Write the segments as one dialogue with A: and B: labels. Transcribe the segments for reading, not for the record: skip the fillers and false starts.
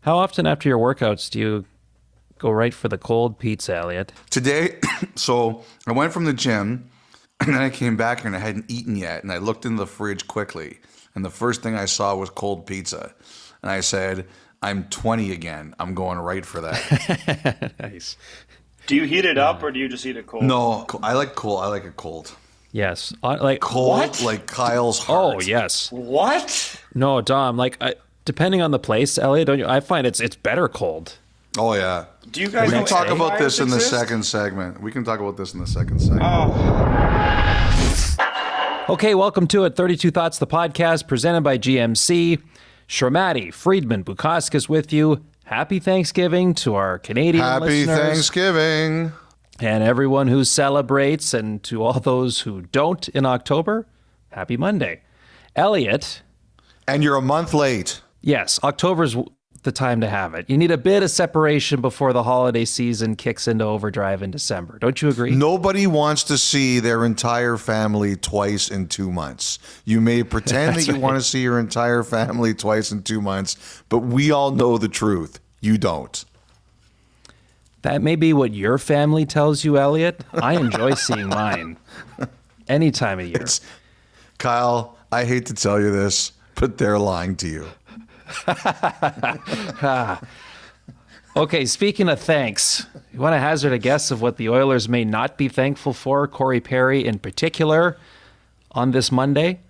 A: How often after your workouts do you go right for the cold pizza, Elliotte?
B: Today, so I went from the gym, and then I came back here and I hadn't eaten yet, and I looked into the fridge quickly, and the first thing I saw was cold pizza. And I said, I'm 20 again. I'm going right for that.
A: Nice.
C: Do you heat it up or do you just eat it cold?
B: No, I like cold. I like it cold.
A: Yes. Like
B: Cold,
C: What?
B: like Kyle's heart.
A: Oh, yes.
C: What?
A: No, Dom, depending on the place, Elliot, don't you? I find it's better cold.
B: Oh, yeah.
C: Do you guys
B: We can
C: know
B: talk
C: egg
B: about this in the
C: exist?
B: second segment.
A: Okay, welcome to it. 32 Thoughts, the podcast, presented by GMC. Shermati, Friedman, Bukauskas with you. Happy Thanksgiving to our Canadian
B: Happy
A: listeners.
B: Thanksgiving.
A: And everyone who celebrates, and to all those who don't in October, happy Monday. Elliot.
B: And you're a month late.
A: Yes, October's the time to have it. You need a bit of separation before the holiday season kicks into overdrive in December. Don't you agree?
B: Nobody wants to see their entire family twice in 2 months. You may pretend that you want to see your entire family twice in 2 months, but we all know the truth. You don't.
A: That may be what your family tells you, Elliot. I enjoy seeing mine any time of year.
B: Kyle, I hate to tell you this, but they're lying to you.
A: Okay, speaking of thanks, you want to hazard a guess of what the Oilers may not be thankful for, Corey Perry in particular, on this Monday?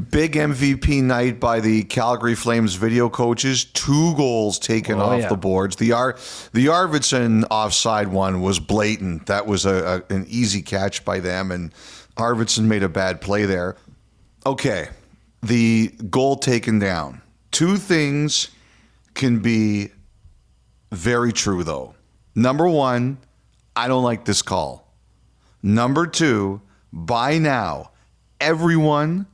B: Big MVP night by the Calgary Flames video coaches. 2 goals taken off the boards. The Arvidsson offside one was blatant. That was an easy catch by them, and Arvidsson made a bad play there. Okay, the goal taken down. 2 things can be very true, though. Number 1, I don't like this call. Number 2, by now, everyone,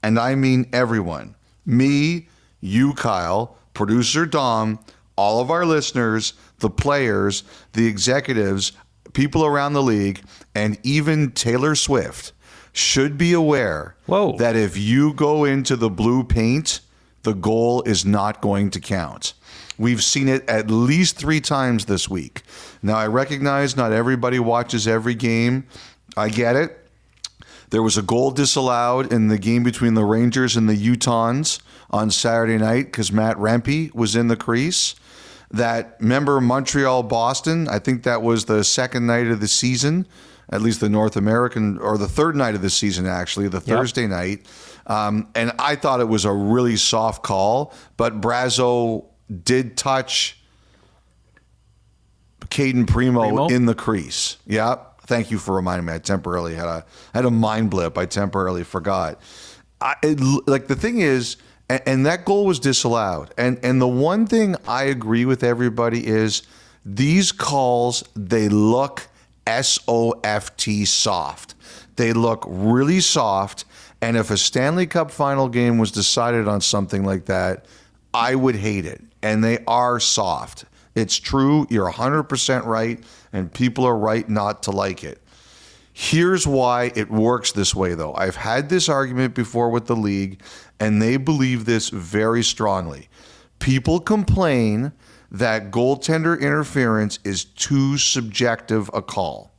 B: and I mean everyone, me, you, Kyle, producer Dom, all of our listeners, the players, the executives, people around the league, and even Taylor Swift should be aware that if you go into the blue paint, the goal is not going to count. We've seen it at least 3 times this week. Now, I recognize not everybody watches every game. I get it. There was a goal disallowed in the game between the Rangers and the Utahns on Saturday night because Matt Rempe was in the crease. Remember Montreal-Boston? I think that was the second night of the season, at least the North American, or the third night of the season, actually, the Thursday night. And I thought it was a really soft call, but Brazo did touch Caden Primo in the crease. Yeah. Thank you for reminding me. I temporarily had a mind blip. I temporarily forgot. The thing is, and that goal was disallowed. And the one thing I agree with everybody is these calls, they look soft soft. They look really soft. And if a Stanley Cup final game was decided on something like that, I would hate it. And they are soft. It's true. You're 100% right. And people are right not to like it. Here's why it works this way, though. I've had this argument before with the league, and they believe this very strongly. People complain that goaltender interference is too subjective a call.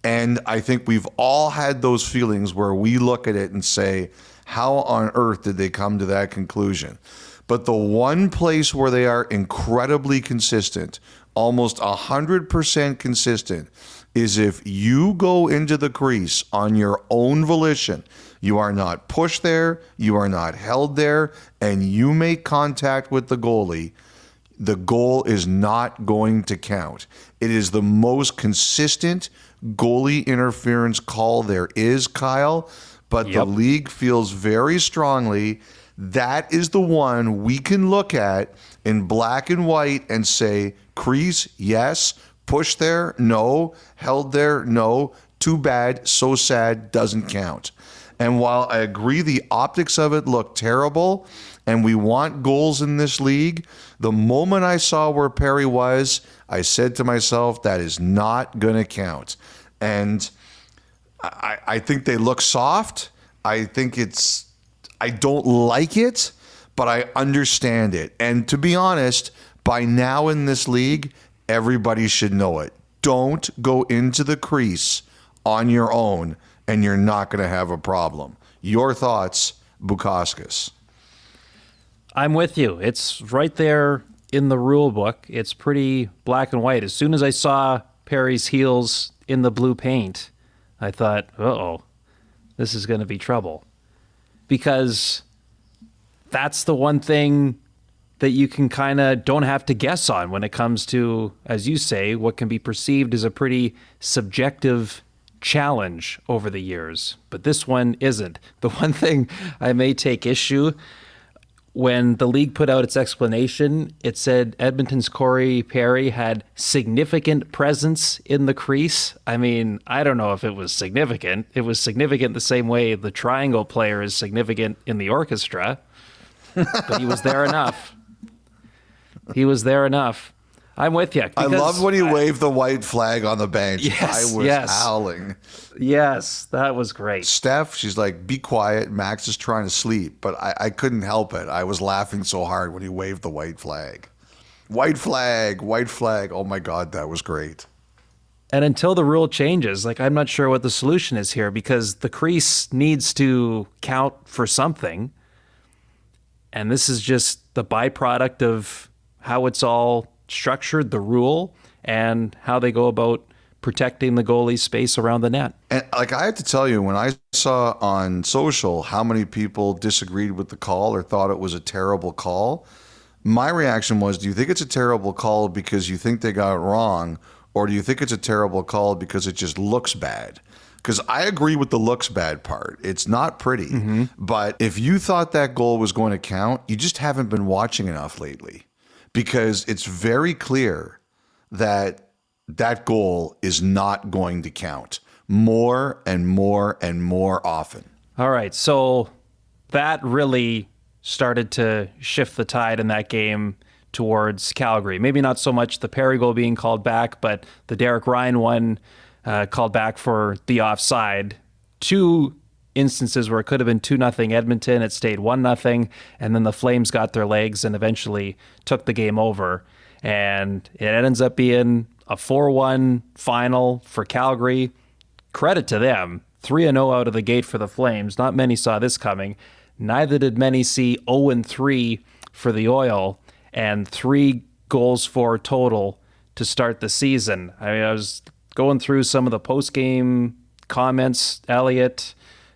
B: And I think we've all had those feelings where we look at it and say, how on earth did they come to that conclusion? But the one place where they are incredibly consistent, almost 100% consistent, is if you go into the crease on your own volition, you are not pushed there, you are not held there, and you make contact with the goalie, the goal is not going to count. It is the most consistent goalie interference call there is, Kyle, but the league feels very strongly that is the one we can look at in black and white and say, crease, yes, push there, no, held there, no, too bad, so sad, doesn't count. And while I agree the optics of it look terrible and we want goals in this league, the moment I saw where Perry was, I said to myself, that is not going to count. And I think they look soft. I don't like it, but I understand it. And to be honest, By now in this league, everybody should know it. Don't go into the crease on your own, and you're not going to have a problem. Your thoughts, Bukauskas.
A: I'm with you. It's right there in the rule book. It's pretty black and white. As soon as I saw Perry's heels in the blue paint, I thought, uh-oh, this is going to be trouble. Because that's the one thing that you can kind of don't have to guess on when it comes to, as you say, what can be perceived as a pretty subjective challenge over the years. But this one isn't. The one thing I may take issue, when the league put out its explanation, it said Edmonton's Corey Perry had significant presence in the crease. I mean, I don't know if it was significant. It was significant the same way the triangle player is significant in the orchestra. But he was there enough. He was there enough. I'm with you.
B: I loved when he waved the white flag on the bench.
A: Yes,
B: I was
A: yes.
B: howling.
A: Yes, that was great.
B: Steph, she's like, be quiet. Max is trying to sleep. But I couldn't help it. I was laughing so hard when he waved the white flag. White flag, white flag. Oh, my God, that was great.
A: And until the rule changes, like, I'm not sure what the solution is here, because the crease needs to count for something. And this is just the byproduct of how it's all structured, the rule, and how they go about protecting the goalie's space around the net.
B: And like, I have to tell you, when I saw on social how many people disagreed with the call or thought it was a terrible call, my reaction was, do you think it's a terrible call because you think they got it wrong, or do you think it's a terrible call because it just looks bad? Because I agree with the looks bad part. It's not pretty. Mm-hmm. But if you thought that goal was going to count, you just haven't been watching enough lately. Because it's very clear that that goal is not going to count more and more and more often.
A: All right, so that really started to shift the tide in that game towards Calgary. Maybe not so much the Perry goal being called back, but the Derek Ryan one called back for the offside. Two instances where it could have been 2-0 Edmonton, it stayed 1-0, and then the Flames got their legs and eventually took the game over. And it ends up being a 4-1 final for Calgary. Credit to them. 3-0 out of the gate for the Flames. Not many saw this coming. Neither did many see 0-3 for the Oil, and 3 goals for total to start the season. I mean, I was going through some of the post-game comments, Elliotte,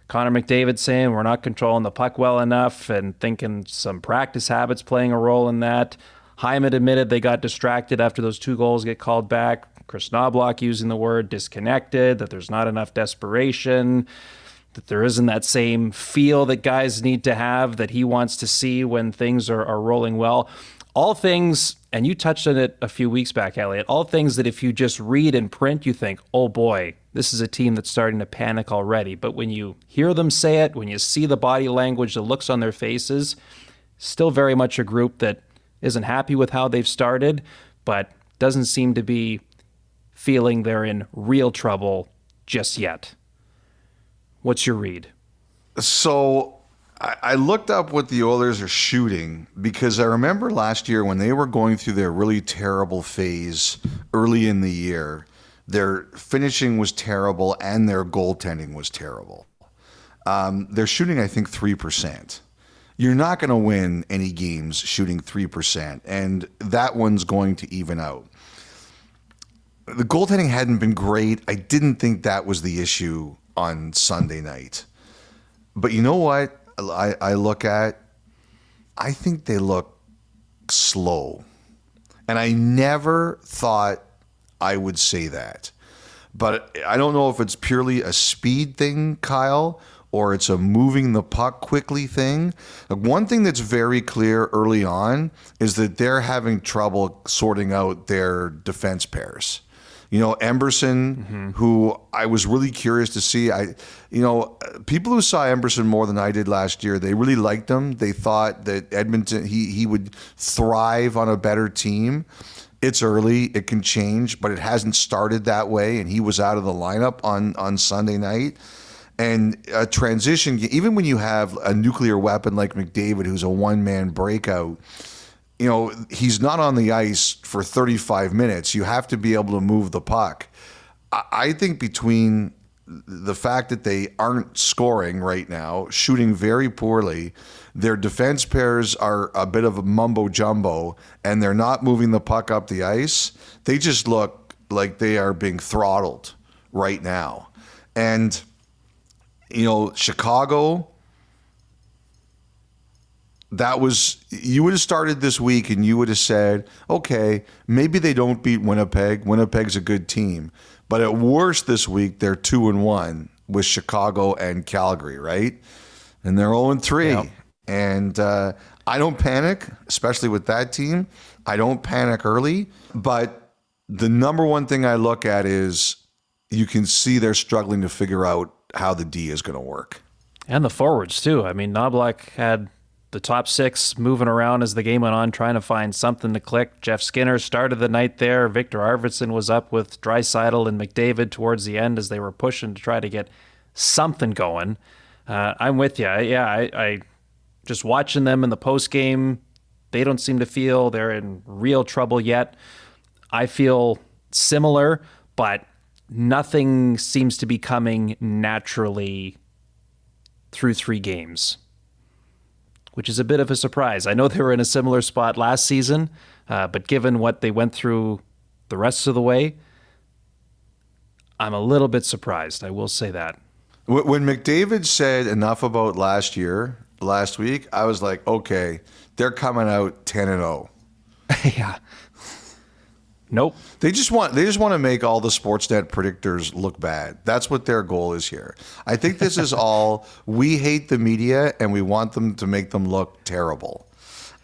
A: Connor McDavid saying we're not controlling the puck well enough, and thinking some practice habits playing a role in that. Hyman admitted they got distracted after those 2 goals get called back. Chris Knobloch using the word disconnected, that there's not enough desperation, that there isn't that same feel that guys need to have that he wants to see when things are rolling well. All things, and you touched on it a few weeks back, Elliotte, all things that if you just read in print, you think, oh boy, this is a team that's starting to panic already. But when you hear them say it, when you see the body language, the looks on their faces, still very much a group that isn't happy with how they've started, but doesn't seem to be feeling they're in real trouble just yet. What's your read?
B: So I looked up what the Oilers are shooting, because I remember last year when they were going through their really terrible phase early in the year, their finishing was terrible and their goaltending was terrible. They're shooting, I think, 3%. You're not going to win any games shooting 3%, and that one's going to even out. The goaltending hadn't been great. I didn't think that was the issue on Sunday night. But you know what I look at? I think they look slow. And I never thought I would say that. But I don't know if it's purely a speed thing, Kyle, or it's a moving the puck quickly thing. Like, one thing that's very clear early on is that they're having trouble sorting out their defense pairs. You know, Emberson, who I was really curious to see. People who saw Emberson more than I did last year, they really liked him. They thought that Edmonton, he would thrive on a better team. It's early, it can change, but it hasn't started that way, and he was out of the lineup on Sunday night. And a transition, even when you have a nuclear weapon like McDavid, who's a one-man breakout, he's not on the ice for 35 minutes. You have to be able to move the puck. I think between the fact that they aren't scoring right now, shooting very poorly, their defense pairs are a bit of a mumbo jumbo, and they're not moving the puck up the ice, they just look like they are being throttled right now. And, Chicago, you would have started this week and you would have said, okay, maybe they don't beat Winnipeg. Winnipeg's a good team. But at worst this week, they're 2-1 with Chicago and Calgary, right? And they're 0-3. Yep. And I don't panic, especially with that team. I don't panic early. But the number one thing I look at is you can see they're struggling to figure out how the D is going to work.
A: And the forwards, too. I mean, Knoblauch had the top six moving around as the game went on, trying to find something to click. Jeff Skinner started the night there. Victor Arvidsson was up with Draisaitl and McDavid towards the end as they were pushing to try to get something going. I'm with you. I just watching them in the post game, they don't seem to feel they're in real trouble yet. I feel similar, but nothing seems to be coming naturally through 3 games, which is a bit of a surprise. I know they were in a similar spot last season, but given what they went through the rest of the way, I'm a little bit surprised. I will say that.
B: When McDavid said enough about last week, I was like, okay, they're coming out 10-0.
A: Yeah. Nope.
B: They just want to make all the Sportsnet predictors look bad. That's what their goal is here. I think this is all, we hate the media and we want them to make them look terrible.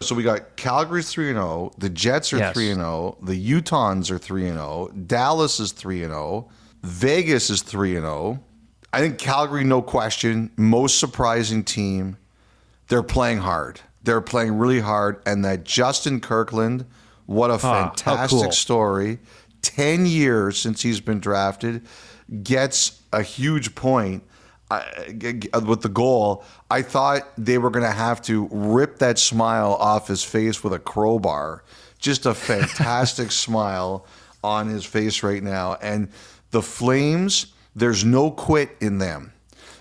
B: So we got Calgary 3-0, the Jets are 3-0, the Utahns are 3-0, Dallas is 3-0, Vegas is 3-0. I think Calgary, no question, most surprising team. They're playing hard. They're playing really hard, and that Justin Kirkland, what a fantastic story. 10 years since he's been drafted, gets a huge point with the goal. I thought they were going to have to rip that smile off his face with a crowbar. Just a fantastic smile on his face right now. And the Flames, there's no quit in them.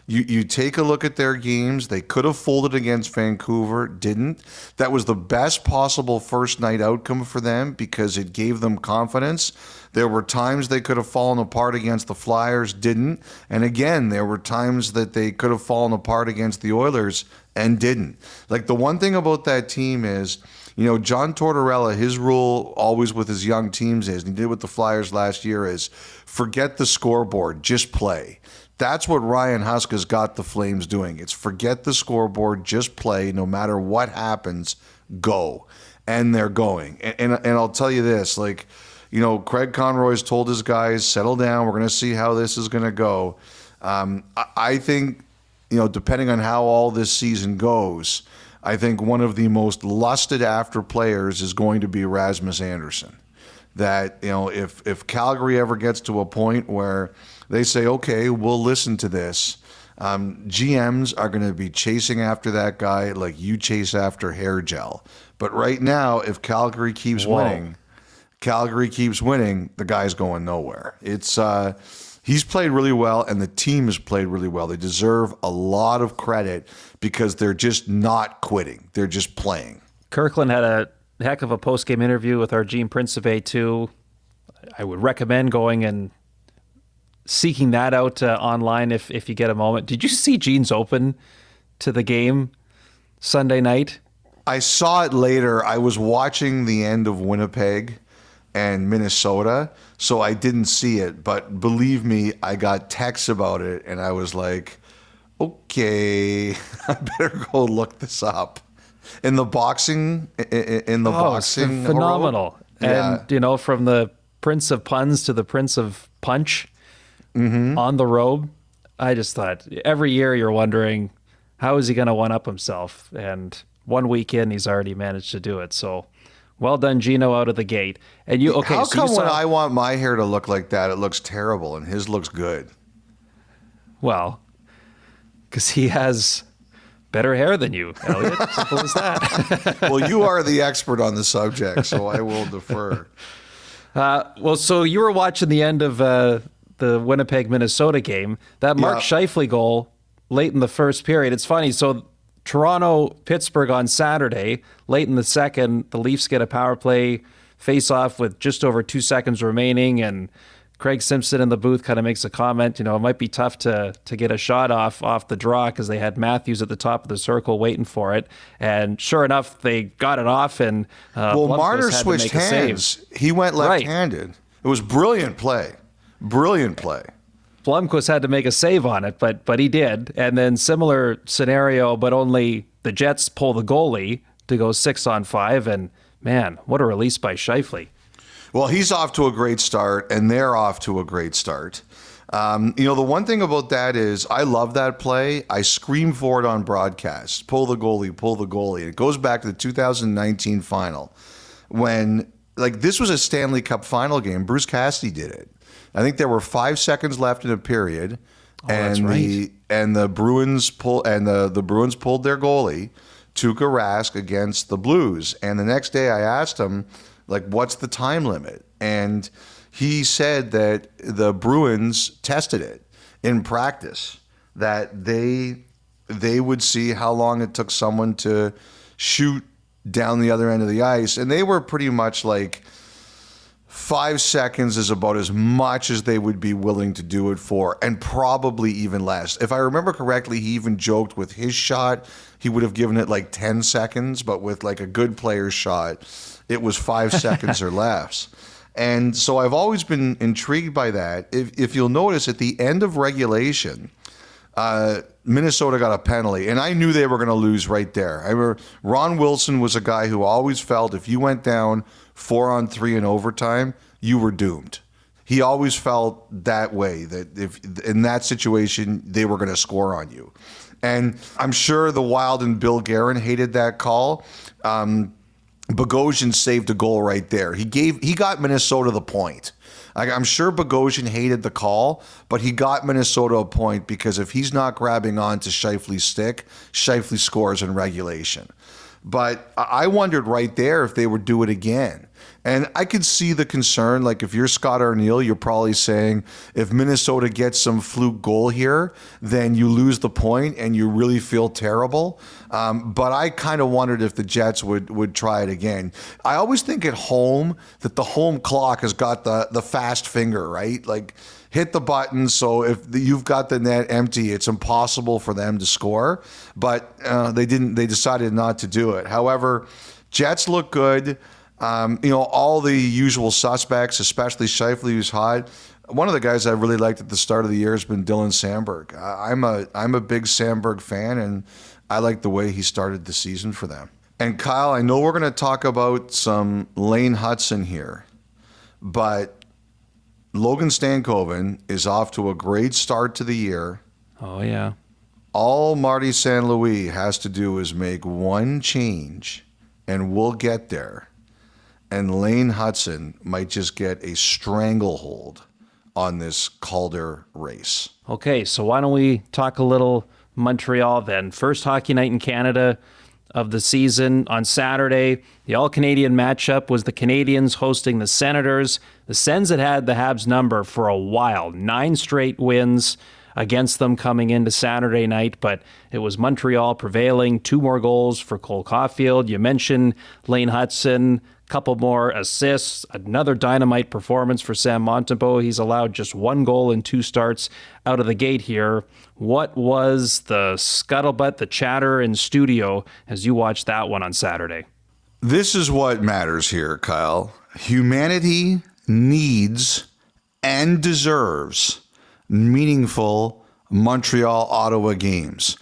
B: You take a look at their games. They could have folded against Vancouver, didn't. That was the best possible first night outcome for them because it gave them confidence. There were times they could have fallen apart against the Flyers, didn't. And again, there were times that they could have fallen apart against the Oilers and didn't. Like, the one thing about that team is, John Tortorella, his rule always with his young teams is, and he did with the Flyers last year, is forget the scoreboard, just play. That's what Ryan Husk has got the Flames doing. It's forget the scoreboard, just play. No matter what happens, go. And they're going. And I'll tell you this, Craig Conroy's told his guys, settle down. We're going to see how this is going to go. I think, depending on how all this season goes, I think one of the most lusted after players is going to be Rasmus Andersson. That, if Calgary ever gets to a point where they say, okay, we'll listen to this, GMs are going to be chasing after that guy like you chase after hair gel. But right now, if Calgary keeps winning, the guy's going nowhere. It's he's played really well, and the team has played really well. They deserve a lot of credit because they're just not quitting. They're just playing.
A: Kirkland had a heck of a post-game interview with our Gene Principe, too. I would recommend going and seeking that out online if you get a moment. Did you see Gene's open to the game Sunday night?
B: I saw it later. I was watching the end of Winnipeg and Minnesota, so I didn't see it. But believe me, I got texts about it, and I was like, okay, I better go look this up. In the boxing, boxing,
A: phenomenal.
B: Yeah.
A: And from the Prince of Puns to the Prince of Punch on the robe, I just thought every year you're wondering how is he going to one up himself, and one week in he's already managed to do it. So well done, Gino, out of the gate. And
B: how come when I want my hair to look like that, it looks terrible, and his looks good?
A: Well, because he has better hair than you, Elliotte. Simple as that.
B: Well, you are the expert on the subject, so I will defer.
A: Well, so you were watching the end of the Winnipeg, Minnesota game. That Mark Scheifele goal late in the first period. It's funny. So Toronto, Pittsburgh on Saturday, late in the second, the Leafs get a power play face-off with just over 2 seconds remaining, and Craig Simpson in the booth kind of makes a comment, it might be tough to get a shot off the draw because they had Matthews at the top of the circle waiting for it. And sure enough, they got it off, and
B: Marner switched hands. He went left-handed. Right. It was brilliant play. Brilliant play.
A: Blomqvist had to make a save on it, but he did. And then similar scenario, but only the Jets pull the goalie to go 6-on-5, and man, what a release by Scheifele.
B: Well, he's off to a great start, and they're off to a great start. The one thing about that is I love that play. I scream for it on broadcast. Pull the goalie, pull the goalie. It goes back to the 2019 final when, this was a Stanley Cup final game. Bruce Cassidy did it. I think there were 5 seconds left in a period,
A: that's right.
B: The Bruins pulled their goalie, Tuukka Rask, against the Blues. And the next day I asked him, what's the time limit? And he said that the Bruins tested it in practice, that they would see how long it took someone to shoot down the other end of the ice. And they were pretty much 5 seconds is about as much as they would be willing to do it for, and probably even less. If I remember correctly, he even joked with his shot, he would have given it 10 seconds, but with a good player's shot, it was 5 seconds or less. And so I've always been intrigued by that. If you'll notice, at the end of regulation, Minnesota got a penalty, and I knew they were going to lose right there. I remember Ron Wilson was a guy who always felt if you went down 4-on-3 in overtime, you were doomed. He always felt that way, that if in that situation, they were going to score on you. And I'm sure the Wild and Bill Guerin hated that call. Bogosian saved a goal right there. He got Minnesota the point. I'm sure Bogosian hated the call, but he got Minnesota a point because if he's not grabbing on to Scheifele's stick, Scheifele scores in regulation. But I wondered right there if they would do it again. And I could see the concern. If you're Scott Arniel, you're probably saying if Minnesota gets some fluke goal here, then you lose the point and you really feel terrible. But I kind of wondered if the Jets would try it again. I always think at home that the home clock has got the fast finger, right? Hit the button, so if you've got the net empty, it's impossible for them to score. But they didn't. They decided not to do it. However, Jets look good. All the usual suspects, especially Scheifele, who's hot. One of the guys I really liked at the start of the year has been Dylan Samberg. I'm a big Samberg fan, and I like the way he started the season for them. And Kyle, I know we're going to talk about some Lane Hutson here, but Logan Stankoven is off to a great start to the year.
A: Oh, yeah.
B: All Marty St. Louis has to do is make one change, and we'll get there. And Lane Hutson might just get a stranglehold on this Calder race.
A: Okay, so why don't we talk a little Montreal then? First hockey night in Canada of the season on Saturday. The all-Canadian matchup was the Canadiens hosting the Senators. The Sens had the Habs number for a while, 9 straight wins against them coming into Saturday night, but it was Montreal prevailing. 2 more goals for Cole Caulfield. You mentioned Lane Hutson, couple more assists, another dynamite performance for Sam Montembeault. He's allowed just 1 goal in 2 starts out of the gate here. What was the scuttlebutt, the chatter in studio as you watched that one on Saturday?
B: This is what matters here, Kyle. Humanity needs and deserves meaningful Montreal-Ottawa games.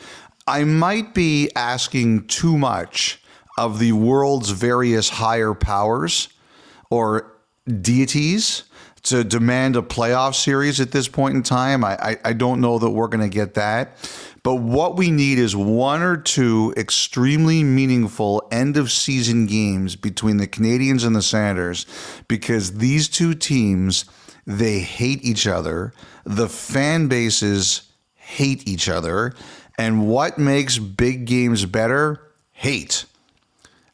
B: I might be asking too much of the world's various higher powers or deities to demand a playoff series at this point in time. I don't know that we're going to get that. But what we need is 1 or 2 extremely meaningful end-of-season games between the Canadiens and the Senators, because these 2 teams, they hate each other. The fan bases hate each other. And what makes big games better? Hate.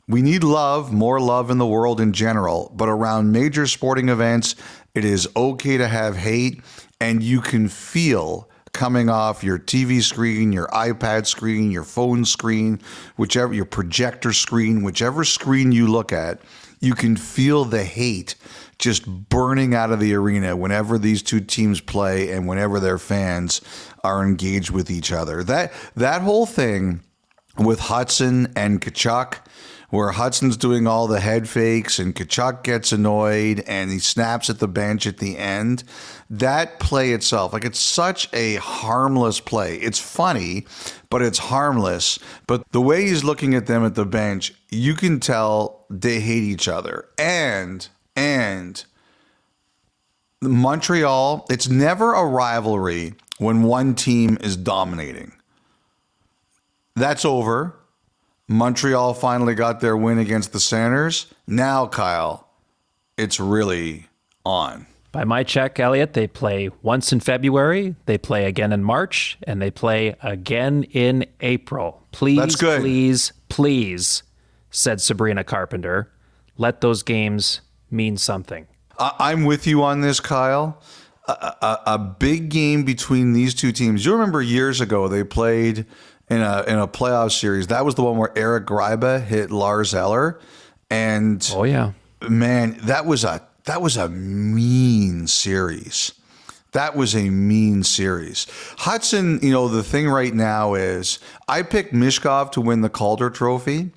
B: We need love, more love in the world in general, but around major sporting events, it is okay to have hate, and you can feel coming off your TV screen, your iPad screen, your phone screen, whichever, your projector screen, whichever screen you look at, you can feel the hate just burning out of the arena whenever these two teams play and whenever their fans are engaged with each other. That whole thing with Hudson and Tkachuk, where Hudson's doing all the head fakes and Tkachuk gets annoyed and he snaps at the bench at the end. That play itself, like, it's such a harmless play. It's funny, but it's harmless. But the way he's looking at them at the bench, you can tell they hate each other. And Montreal, it's never a rivalry when one team is dominating. That's over. Montreal finally got their win against the Senators. Now, Kyle, it's really on.
A: By my check, Elliotte, they play once in February, they play again in March, and they play again in April. Please,
B: That's good.
A: please, said Sabrina Carpenter, let those games mean something.
B: I'm with you on this, Kyle. A big game between these two teams. You remember years ago they played in a playoff series. That was the one where Eric Greiba hit Lars Eller, and
A: oh yeah,
B: man, that was a mean series. That was a mean series. Hudson, the thing right now is I picked Mishkov to win the Calder Trophy.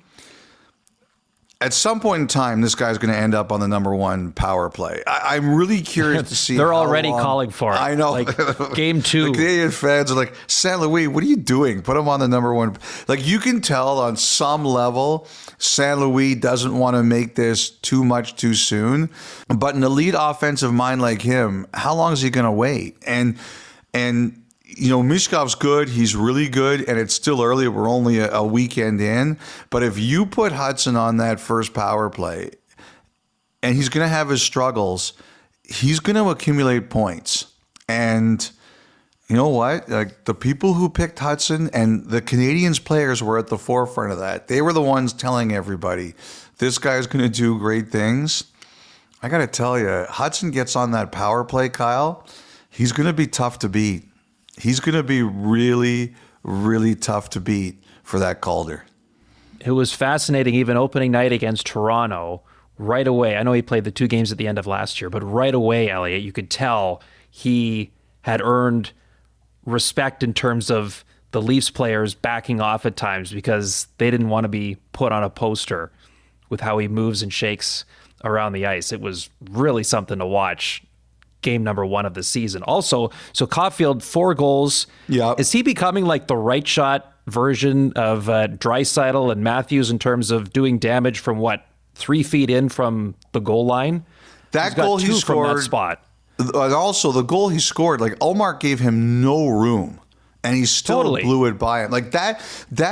B: At some point in time, this guy's going to end up on the number one power play. I'm really curious to see.
A: They're already calling for it.
B: I know.
A: Like, game 2.
B: The Canadian fans are like, St. Louis, what are you doing? Put him on the number one. Like, you can tell on some level, St. Louis doesn't want to make this too much too soon. But an elite offensive mind like him, how long is he going to wait? And Mishkov's good. He's really good, and it's still early. We're only a weekend in. But if you put Hudson on that first power play, and he's going to have his struggles, he's going to accumulate points. And you know what? Like, the people who picked Hudson and the Canadians players were at the forefront of that. They were the ones telling everybody, this guy's going to do great things. I got to tell you, Hudson gets on that power play, Kyle, he's going to be tough to beat. He's going to be really, really tough to beat for that Calder.
A: It was fascinating, even opening night against Toronto, right away. I know he played the 2 games at the end of last year, but right away, Elliotte, you could tell he had earned respect in terms of the Leafs players backing off at times because they didn't want to be put on a poster with how he moves and shakes around the ice. It was really something to watch. Game number 1 of the season. Also, so Caulfield, 4 goals.
B: Yeah.
A: Is he becoming like the right shot version of Draisaitl and Matthews in terms of doing damage from 3 feet in from the goal line?
B: That goal he scored
A: from that spot.
B: Also, the goal he scored, like, Ullmark gave him no room, and he still blew it by him. Like, that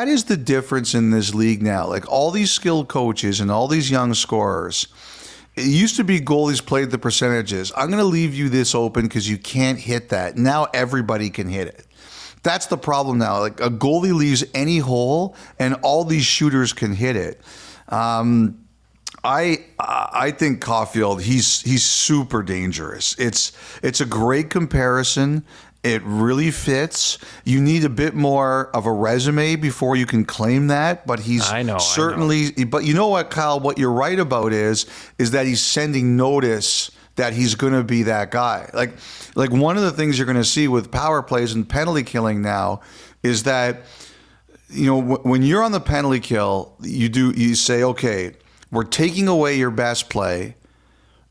B: is the difference in this league now. Like, all these skilled coaches and all these young scorers. It used to be goalies played the percentages. I'm going to leave you this open because you can't hit that. Now everybody can hit it. That's the problem now. Like, a goalie leaves any hole, and all these shooters can hit it. I think Caulfield, he's super dangerous. It's a great comparison. It really fits. You need a bit more of a resume before you can claim that, but he's certainly. But you know what, Kyle? What you're right about is that he's sending notice that he's going to be that guy. Like one of the things you're going to see with power plays and penalty killing now is that, when you're on the penalty kill, you say, okay, we're taking away your best play,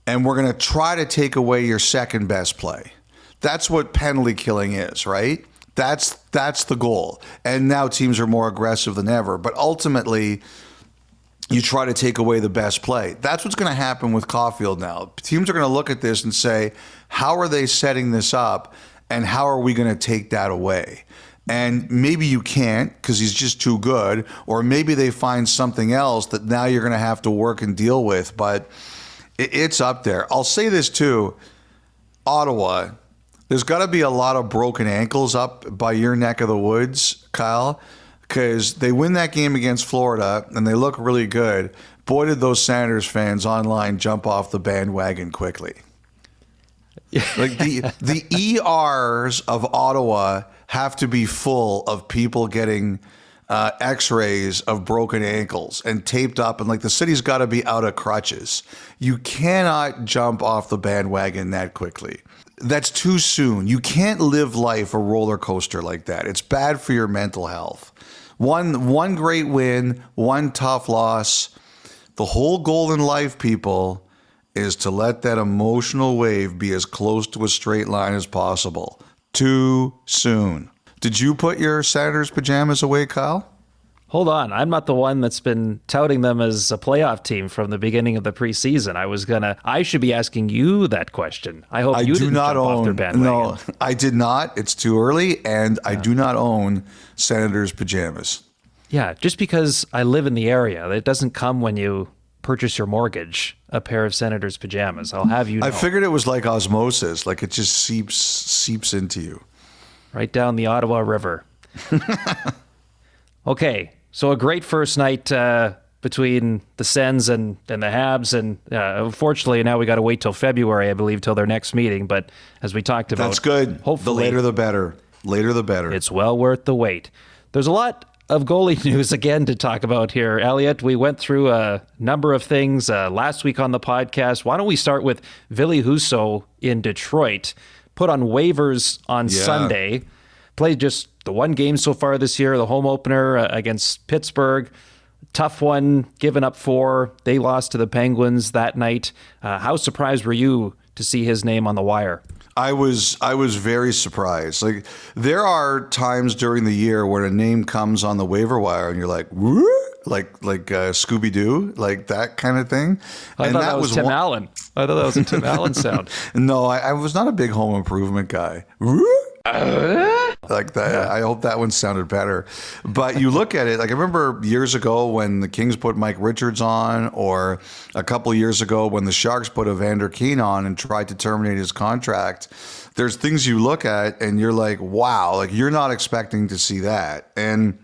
B: and we're going to try to take away your second best play. That's what penalty killing is, right? That's the goal. And now teams are more aggressive than ever. But ultimately, you try to take away the best play. That's what's going to happen with Caulfield now. Teams are going to look at this and say, how are they setting this up, and how are we going to take that away? And maybe you can't because he's just too good, or maybe they find something else that now you're going to have to work and deal with. But it's up there. I'll say this too. Ottawa, There's got to be a lot of broken ankles up by your neck of the woods, Kyle, because they win that game against Florida and they look really good. Boy, did those Senators fans online jump off the bandwagon quickly. Like the ERs of Ottawa have to be full of people getting x-rays of broken ankles and taped up, and like the city's got to be out of crutches. You cannot jump off the bandwagon that quickly. That's too soon. You can't live life a roller coaster like that. It's bad for your mental health. One great win, one tough loss. The whole goal in life, people, is to let that emotional wave be as close to a straight line as possible. Too soon. Did you put your Senators pajamas away, Kyle?
A: Hold on. I'm not the one that's been touting them as a playoff team from the beginning of the preseason. I should be asking you that question. I hope you didn't jump off their bandwagon.
B: No, I did not. It's too early, and I do not own Senators pajamas.
A: Yeah, just because I live in the area, it doesn't come when you purchase your mortgage, a pair of Senators pajamas. I'll have you know.
B: I figured it was like osmosis, like it just seeps into you.
A: Right down the Ottawa River. Okay, so a great first night between the Sens and the Habs, and unfortunately now we got to wait till February, I believe, till their next meeting. But as we talked about,
B: that's good.
A: Hopefully,
B: the later the better. Later the better.
A: It's well worth the wait. There's a lot of goalie news again to talk about here, Elliotte. We went through a number of things last week on the podcast. Why don't we start with Ville Husso in Detroit? Put on waivers on Sunday. Played just the one game so far this year, the home opener against Pittsburgh. Tough one, given up 4. They lost to the Penguins that night. How surprised were you to see his name on the wire?
B: I was very surprised. Like, there are times during the year where a name comes on the waiver wire and you're like, woo? like Scooby Doo, like that kind of thing.
A: I thought that was Tim Allen. I thought that was a Tim Allen sound.
B: No, I was not a big Home Improvement guy. Like that. Yeah. I hope that one sounded better. But you look at it, like I remember years ago when the Kings put Mike Richards on, or a couple of years ago when the Sharks put Evander Kane on and tried to terminate his contract. There's things you look at and you're like, wow, like you're not expecting to see that. And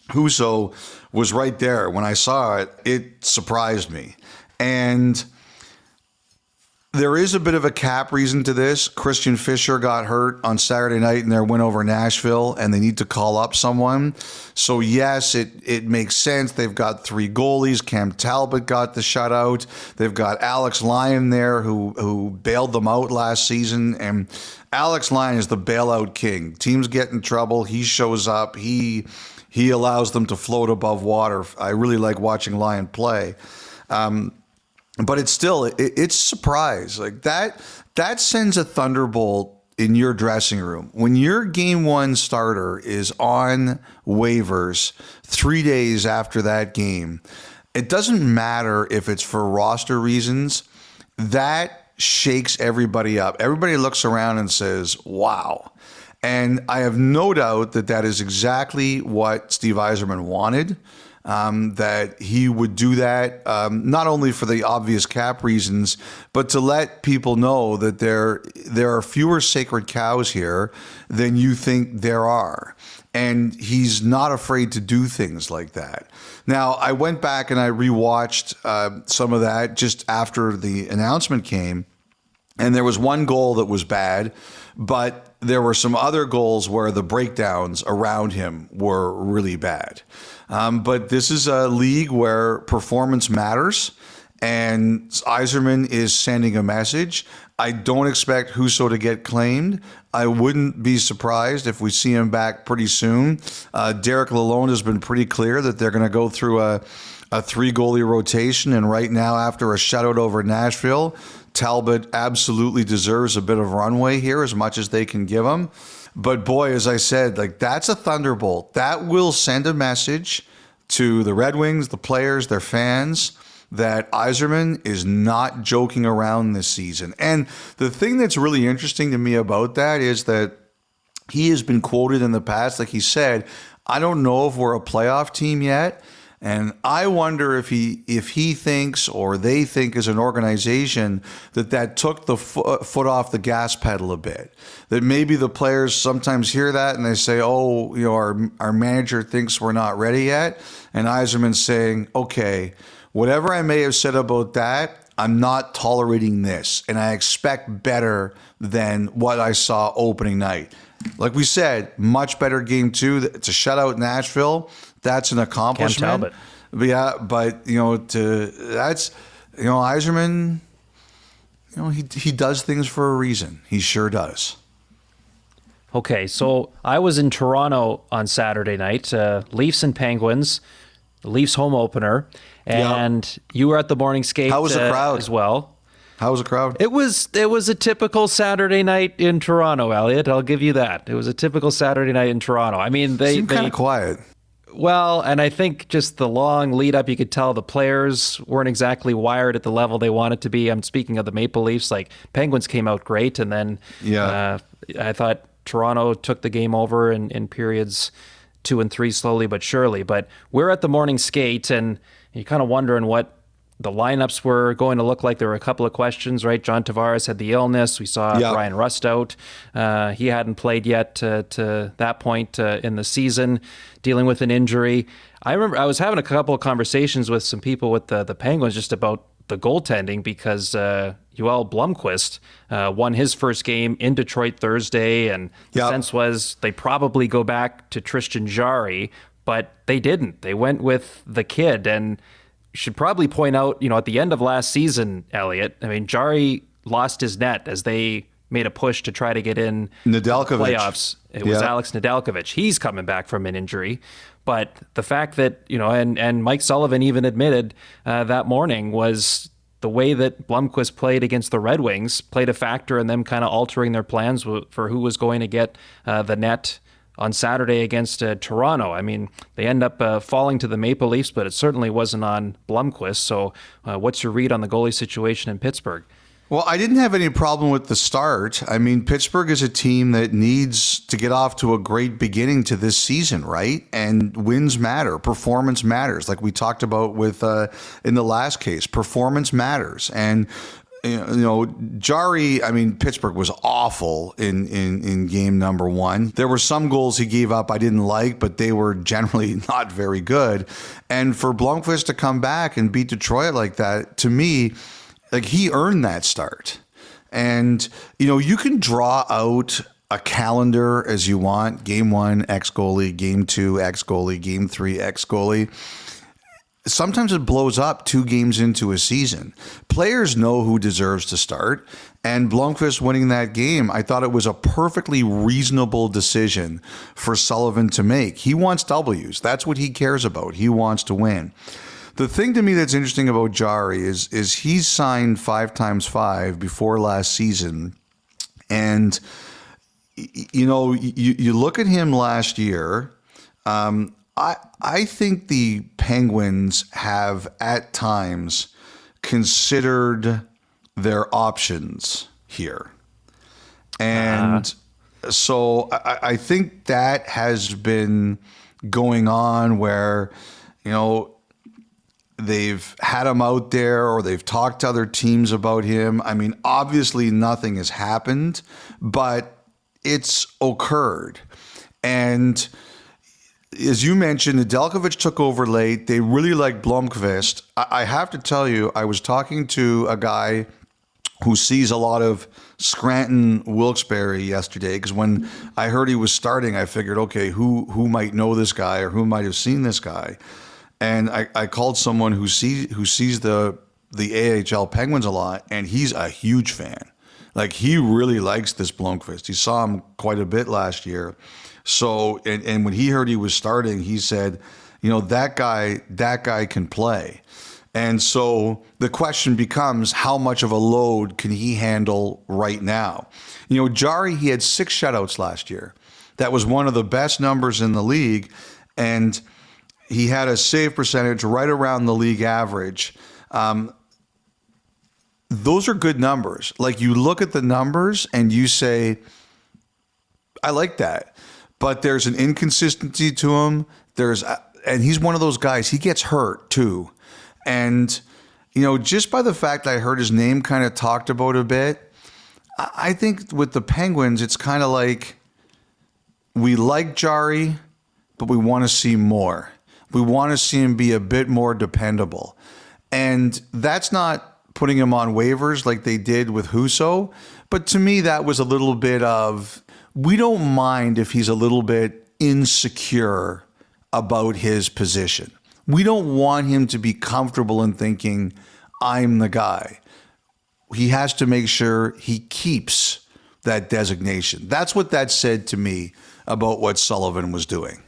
B: Husso was right there. When I saw it, it surprised me. And there is a bit of a cap reason to this. Christian Fischer got hurt on Saturday night in their win over Nashville, and they need to call up someone. So, yes, it makes sense. They've got 3 goalies. Cam Talbot got the shutout. They've got Alex Lyon there who bailed them out last season. And Alex Lyon is the bailout king. Teams get in trouble. He shows up. He allows them to float above water. I really like watching Lyon play. But it's still, it's a surprise. Like that sends a thunderbolt in your dressing room. When your game 1 starter is on waivers 3 days after that game, it doesn't matter if it's for roster reasons. That shakes everybody up. Everybody looks around and says, wow. And I have no doubt that is exactly what Steve Yzerman wanted. That he would do that, not only for the obvious cap reasons, but to let people know that there are fewer sacred cows here than you think there are. And he's not afraid to do things like that. Now, I went back and I rewatched some of that just after the announcement came, and there was one goal that was bad, but there were some other goals where the breakdowns around him were really bad. But this is a league where performance matters, and Yzerman is sending a message. I don't expect Husso to get claimed. I wouldn't be surprised if we see him back pretty soon. Derek Lalonde has been pretty clear that they're going to go through a 3-goalie rotation, and right now, after a shutout over Nashville, Talbot absolutely deserves a bit of runway here, as much as they can give him. But boy, as I said, like that's a thunderbolt. That will send a message to the Red Wings, the players, their fans, that Yzerman is not joking around this season. And the thing that's really interesting to me about that is that he has been quoted in the past, like he said, I don't know if we're a playoff team yet. And I wonder if he thinks, or they think as an organization, that took the foot off the gas pedal a bit. That maybe the players sometimes hear that and they say, oh, our manager thinks we're not ready yet. And Yzerman's saying, okay, whatever I may have said about that, I'm not tolerating this. And I expect better than what I saw opening night. Like we said, much better game 2. It's a shutout in Nashville. That's an accomplishment.
A: Can't
B: but yeah, but Yzerman, he does things for a reason. He sure does.
A: Okay, so I was in Toronto on Saturday night, Leafs and Penguins, the Leafs home opener, and you were at the morning skate.
B: How was the crowd
A: as well?
B: How was the crowd?
A: It was a typical Saturday night in Toronto, Elliotte. I'll give you that. It was a typical Saturday night in Toronto. I mean, they
B: seemed kind of quiet.
A: Well, and I think just the long lead up, you could tell the players weren't exactly wired at the level they wanted to be. I'm speaking of the Maple Leafs. Like, Penguins came out great, and then I thought Toronto took the game over in periods 2 and 3 slowly but surely. But we're at the morning skate, and you're kind of wondering what the lineups were going to look like. There were a couple of questions, right? John Tavares had the illness. We saw Brian Rust out. He hadn't played yet to that point in the season, dealing with an injury. I remember I was having a couple of conversations with some people with the Penguins just about the goaltending, because Joel Blomqvist won his first game in Detroit Thursday, and the sense was they probably go back to Tristan Jarry, but they didn't. They went with the kid, and should probably point out, at the end of last season, Elliotte, I mean, Jarry lost his net as they made a push to try to get in the playoffs. It was Alex Nedeljkovic. He's coming back from an injury. But the fact that, and Mike Sullivan even admitted that morning, was the way that Blomqvist played against the Red Wings played a factor in them kind of altering their plans for who was going to get the net on Saturday against Toronto. I mean, they end up falling to the Maple Leafs, but it certainly wasn't on Blomqvist. So what's your read on the goalie situation in Pittsburgh?
B: Well, I didn't have any problem with the start. I mean, Pittsburgh is a team that needs to get off to a great beginning to this season, right? And wins matter. Performance matters. Like we talked about with in the last case, performance matters. And Jarry, I mean, Pittsburgh was awful in game number 1. There were some goals he gave up I didn't like, but they were generally not very good. And for Blomqvist to come back and beat Detroit like that, to me, like, he earned that start. And, you can draw out a calendar as you want. Game 1, X goalie. Game 2, X goalie. Game 3, X goalie. Sometimes it blows up 2 games into a season. Players know who deserves to start, and Blomqvist winning that game, I thought it was a perfectly reasonable decision for Sullivan to make. He wants W's. That's what he cares about. He wants to win. The thing to me that's interesting about Jarry is he's signed 5x5 before last season, and you look at him last year. I think the Penguins have at times considered their options here. And so I think that has been going on where, they've had him out there or they've talked to other teams about him. I mean, obviously nothing has happened, but it's occurred. And as you mentioned, Nedeljkovic took over late. They really like Blomqvist. I have to tell you, I was talking to a guy who sees a lot of Scranton Wilkes-Barre yesterday, because when I heard he was starting, I figured, okay, who might know this guy or who might have seen this guy? And I called someone who sees the AHL Penguins a lot, and he's a huge fan. Like, he really likes this Blomqvist. He saw him quite a bit last year. So, and when he heard he was starting, he said, that guy can play. And so the question becomes, how much of a load can he handle right now? Jarry, he had 6 shutouts last year. That was one of the best numbers in the league. And he had a save percentage right around the league average. Those are good numbers. Like, you look at the numbers and you say, I like that. But there's an inconsistency to him. and he's one of those guys. He gets hurt too, and just by the fact I heard his name kind of talked about a bit, I think with the Penguins, it's kind of like we like Jari, but we want to see more. We want to see him be a bit more dependable, and that's not putting him on waivers like they did with Husso. But to me, that was a little bit of, we don't mind if he's a little bit insecure about his position. We don't want him to be comfortable in thinking, I'm the guy. He has to make sure he keeps that designation. That's what that said to me about what Sullivan was doing.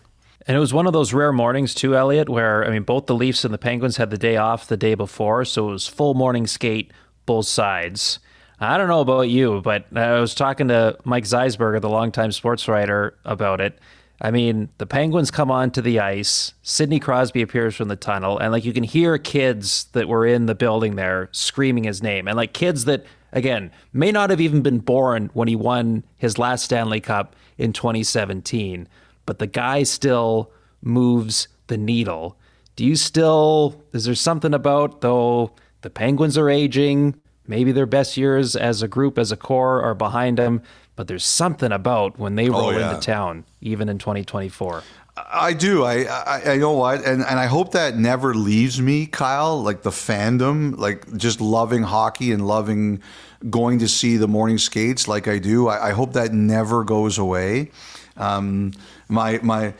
A: And it was one of those rare mornings too, Elliotte, where, both the Leafs and the Penguins had the day off the day before, so it was full morning skate, both sides. I don't know about you, but I was talking to Mike Zeisberger, the longtime sports writer, about it. The Penguins come onto the ice, Sidney Crosby appears from the tunnel, and you can hear kids that were in the building there screaming his name. And kids that, again, may not have even been born when he won his last Stanley Cup in 2017, but the guy still moves the needle. Is there something about, though the Penguins are aging, maybe their best years as a group, as a core, are behind them, but there's something about when they roll into town, even in 2024.
B: I do. I know what, and I hope that never leaves me, Kyle. The fandom, just loving hockey and loving going to see the morning skates like I do. I hope that never goes away. My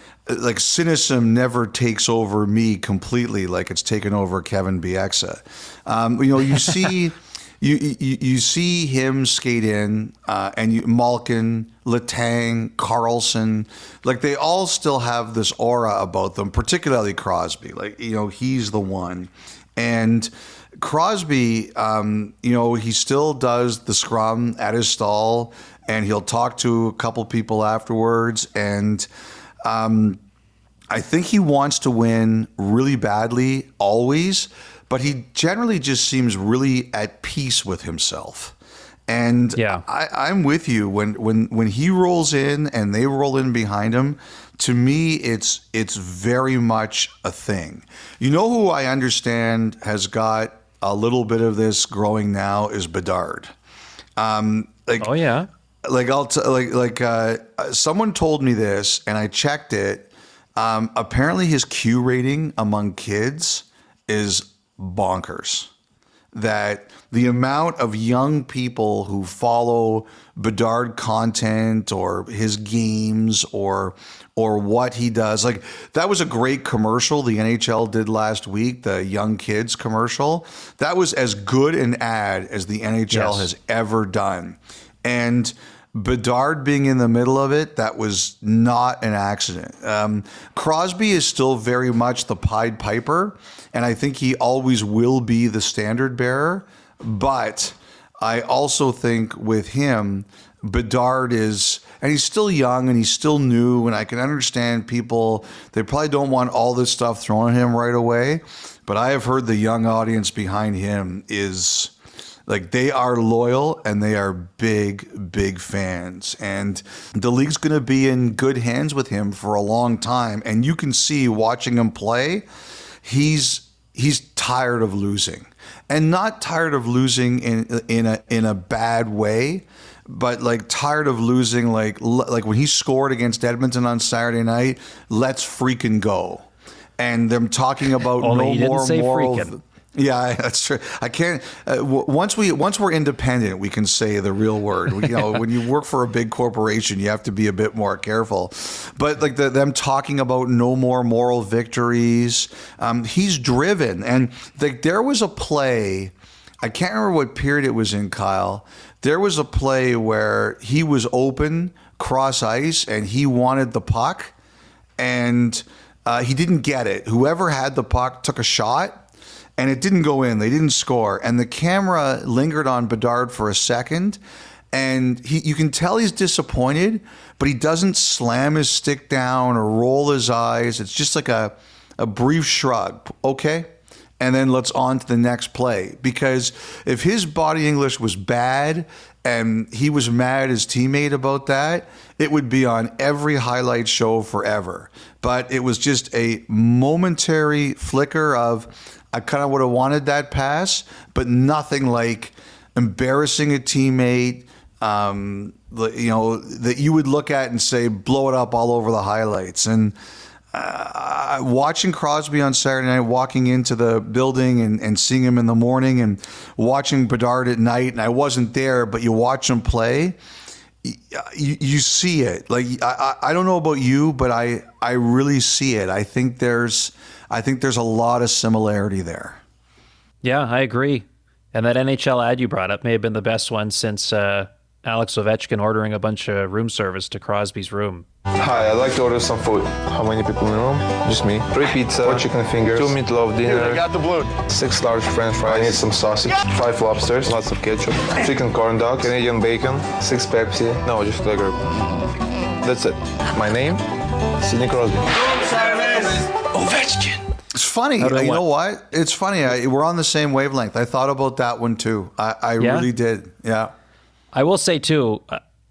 B: cynicism never takes over me completely, like it's taken over Kevin Bieksa. You see. You see him skate in, and Malkin, Letang, Carlson, they all still have this aura about them, particularly Crosby. He's the one. And Crosby, he still does the scrum at his stall, and he'll talk to a couple people afterwards. And I think he wants to win really badly always, but he generally just seems really at peace with himself. And yeah. I'm with you. When he rolls in and they roll in behind him, to me, it's very much a thing. You know who I understand has got a little bit of this growing now is Bedard.
A: Oh yeah.
B: Someone told me this, and I checked it. Apparently, his Q rating among kids is bonkers. That the amount of young people who follow Bedard content or his games or what he does, that was a great commercial the NHL did last week, the young kids commercial. That was as good an ad as the NHL has ever done. And Bedard being in the middle of it, that was not an accident. Crosby is still very much the Pied Piper, and I think he always will be the standard bearer. But I also think with him, Bedard is, and he's still young and he's still new, and I can understand people, they probably don't want all this stuff thrown at him right away. But I have heard the young audience behind him is... they are loyal and they are big, big fans. And the league's going to be in good hands with him for a long time. And you can see watching him play, he's tired of losing. And not tired of losing in a bad way, but tired of losing like when he scored against Edmonton on Saturday night, let's freaking go. And them talking about no more moral... Yeah, that's true. I can't. Once we're independent, we can say the real word. When you work for a big corporation, you have to be a bit more careful. But them talking about no more moral victories, he's driven. And there was a play. I can't remember what period it was in, Kyle. There was a play where he was open, cross ice, and he wanted the puck, and he didn't get it. Whoever had the puck took a shot. And it didn't go in. They didn't score. And the camera lingered on Bedard for a second. And you can tell he's disappointed, but he doesn't slam his stick down or roll his eyes. It's just like a brief shrug. Okay. and then let's on to the next play. Because if his body English was bad and he was mad at his teammate about that, it would be on every highlight show forever. But it was just a momentary flicker of, I kind of would have wanted that pass, but nothing like embarrassing a teammate, that you would look at and say, blow it up all over the highlights. And watching Crosby on Saturday night, walking into the building and seeing him in the morning, and watching Bedard at night, and I wasn't there, but you watch him play, you see it. Like, I don't know about you, but I really see it. I think there's a lot of similarity there.
A: Yeah, I agree. And that NHL ad you brought up may have been the best one since Alex Ovechkin ordering a bunch of room service to Crosby's room.
D: Hi, I'd like to order some food. How many people in the room? Just me. 3 pizza, 4 chicken fingers, 2 meatloaf dinner.
C: Dude, I got the balloon.
D: 6 large french fries. I need some sausage. 5 lobsters, lots of ketchup. Chicken corn dog, Canadian bacon, 6 Pepsi. No, just lager. That's it. My name? Sidney Crosby.
C: Ovechkin.
B: It's funny. You know what? It's funny. We're on the same wavelength. I thought about that one too. I really did. Yeah.
A: I will say too,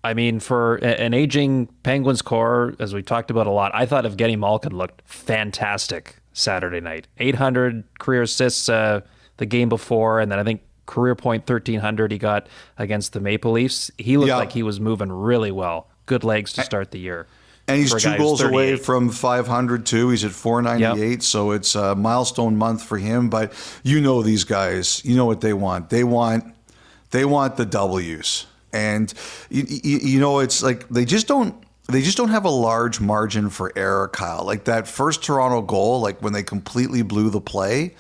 A: I mean, for an aging Penguins core, as we talked about a lot, I thought Evgeny Malkin looked fantastic Saturday night. 800 career assists the game before, and then I think career point 1,300 he got against the Maple Leafs. He looked like he was moving really well. Good legs to start the year.
B: And he's 2 goals away from 500 too. He's at 498, so it's a milestone month for him. But you know these guys, you know what they want. They want the W's, and you know it's like they just don't have a large margin for error, Kyle. Like that first Toronto goal, like when they completely blew the play.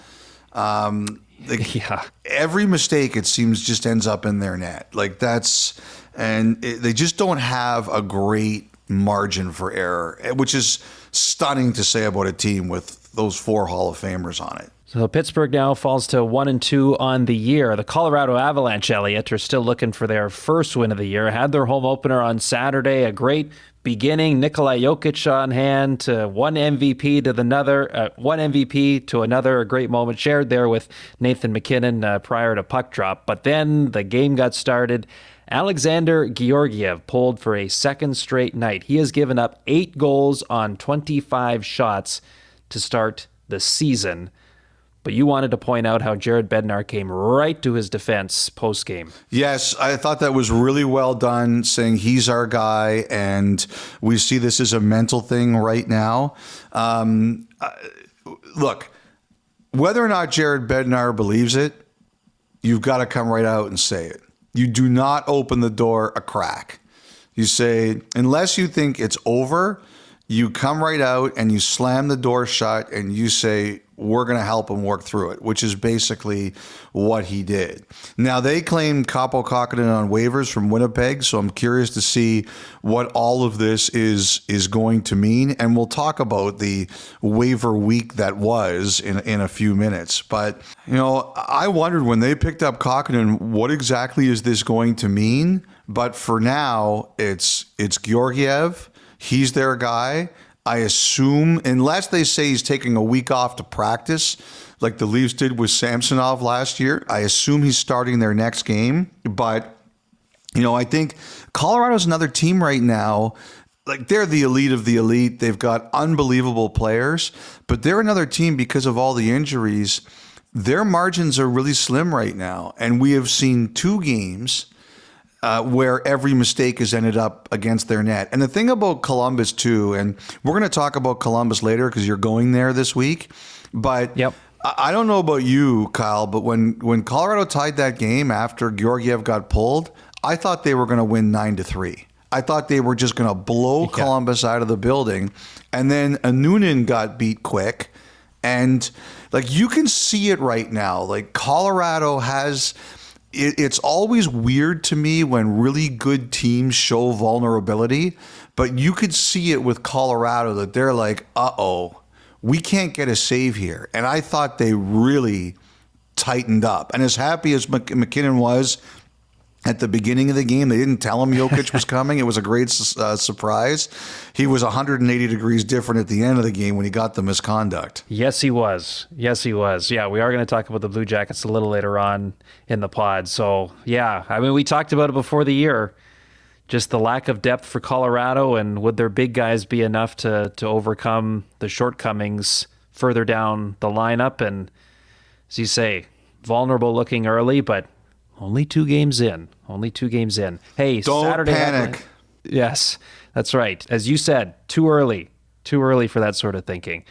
B: Every mistake, it seems, just ends up in their net. Like they just don't have a great margin for error, which is stunning to say about a team with those 4 Hall of Famers on it.
A: So Pittsburgh now falls to 1-2 on the year. The Colorado Avalanche, Elliotte, are still looking for their first win of the year. Had their home opener on Saturday. A great beginning. Nikolai Jokic on hand to one MVP to another. A great moment shared there with Nathan MacKinnon prior to puck drop. But then the game got started. Alexander Georgiev pulled for a second straight night. He has given up 8 goals on 25 shots to start the season. But you wanted to point out how Jared Bednar came right to his defense post-game.
B: Yes, I thought that was really well done, saying he's our guy, and we see this as a mental thing right now. Look, whether or not Jared Bednar believes it, you've got to come right out and say it. You do not open the door a crack. You say, unless you think it's over, you come right out and you slam the door shut and you say, we're going to help him work through it, which is basically what he did. Now, they claimed Kaapo Kähkönen on waivers from Winnipeg, so I'm curious to see what all of this is going to mean. And we'll talk about the waiver week that was in a few minutes. But, I wondered when they picked up Kähkönen, what exactly is this going to mean? But for now, it's Georgiev. He's their guy. I assume, unless they say he's taking a week off to practice, like the Leafs did with Samsonov last year, I assume he's starting their next game. But, I think Colorado's another team right now. Like, they're the elite of the elite. They've got unbelievable players, but they're another team because of all the injuries. Their margins are really slim right now. And we have seen 2 games where every mistake has ended up against their net. And the thing about Columbus, too, and we're going to talk about Columbus later because you're going there this week, but I don't know about you, Kyle, but when Colorado tied that game after Georgiev got pulled, I thought they were going to win 9-3. I thought they were just going to blow Columbus out of the building. And then Noonan got beat quick. And, you can see it right now. Colorado has... It's always weird to me when really good teams show vulnerability, but you could see it with Colorado that they're like, uh-oh, we can't get a save here. And I thought they really tightened up. And as happy as MacKinnon was at the beginning of the game. They didn't tell him Jokic was coming. It was a great surprise. He was 180 degrees different at the end of the game when he got the misconduct.
A: Yes, he was. Yeah, we are going to talk about the Blue Jackets a little later on in the pod. So, yeah, I mean, we talked about it before the year. Just the lack of depth for Colorado, and would their big guys be enough to overcome the shortcomings further down the lineup? And as you say, vulnerable looking early, but only 2 games in. Hey,
B: don't
A: Saturday
B: panic.
A: Yes, that's right. As you said, too early for that sort of thinking.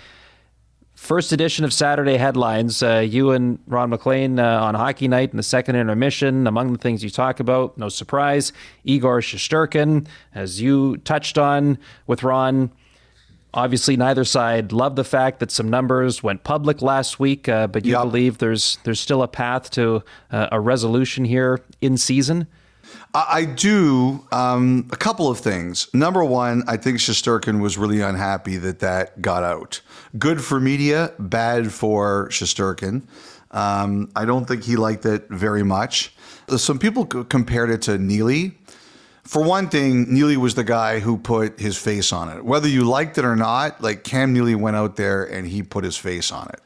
A: First edition of Saturday Headlines, you and Ron McLean on Hockey Night in the second intermission. Among the things you talk about, no surprise, Igor Shesterkin, as you touched on with Ron. Obviously, neither side loved the fact that some numbers went public last week, but you believe there's still a path to a resolution here in season?
B: I do. A couple of things. Number one, I think Shesterkin was really unhappy that got out. Good for media, bad for Shesterkin. I don't think he liked it very much. Some people compared it to Neely. For one thing, Neely was the guy who put his face on it. Whether you liked it or not, like Cam Neely went out there and he put his face on it.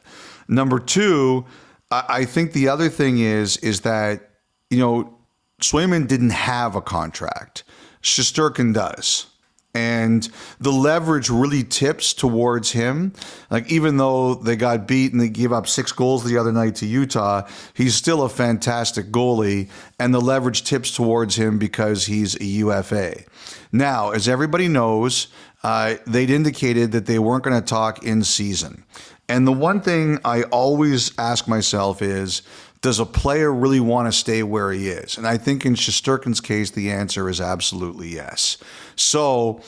B: Number two, I think the other thing is that, Swayman didn't have a contract. Shesterkin does. And the leverage really tips towards him. Like, even though they got beat and they gave up 6 goals the other night to Utah, he's still a fantastic goalie, and the leverage tips towards him because he's a UFA. Now, as everybody knows, they'd indicated that they weren't going to talk in season. And the one thing I always ask myself is, does a player really want to stay where he is? And I think in Shesterkin's case, the answer is absolutely yes. So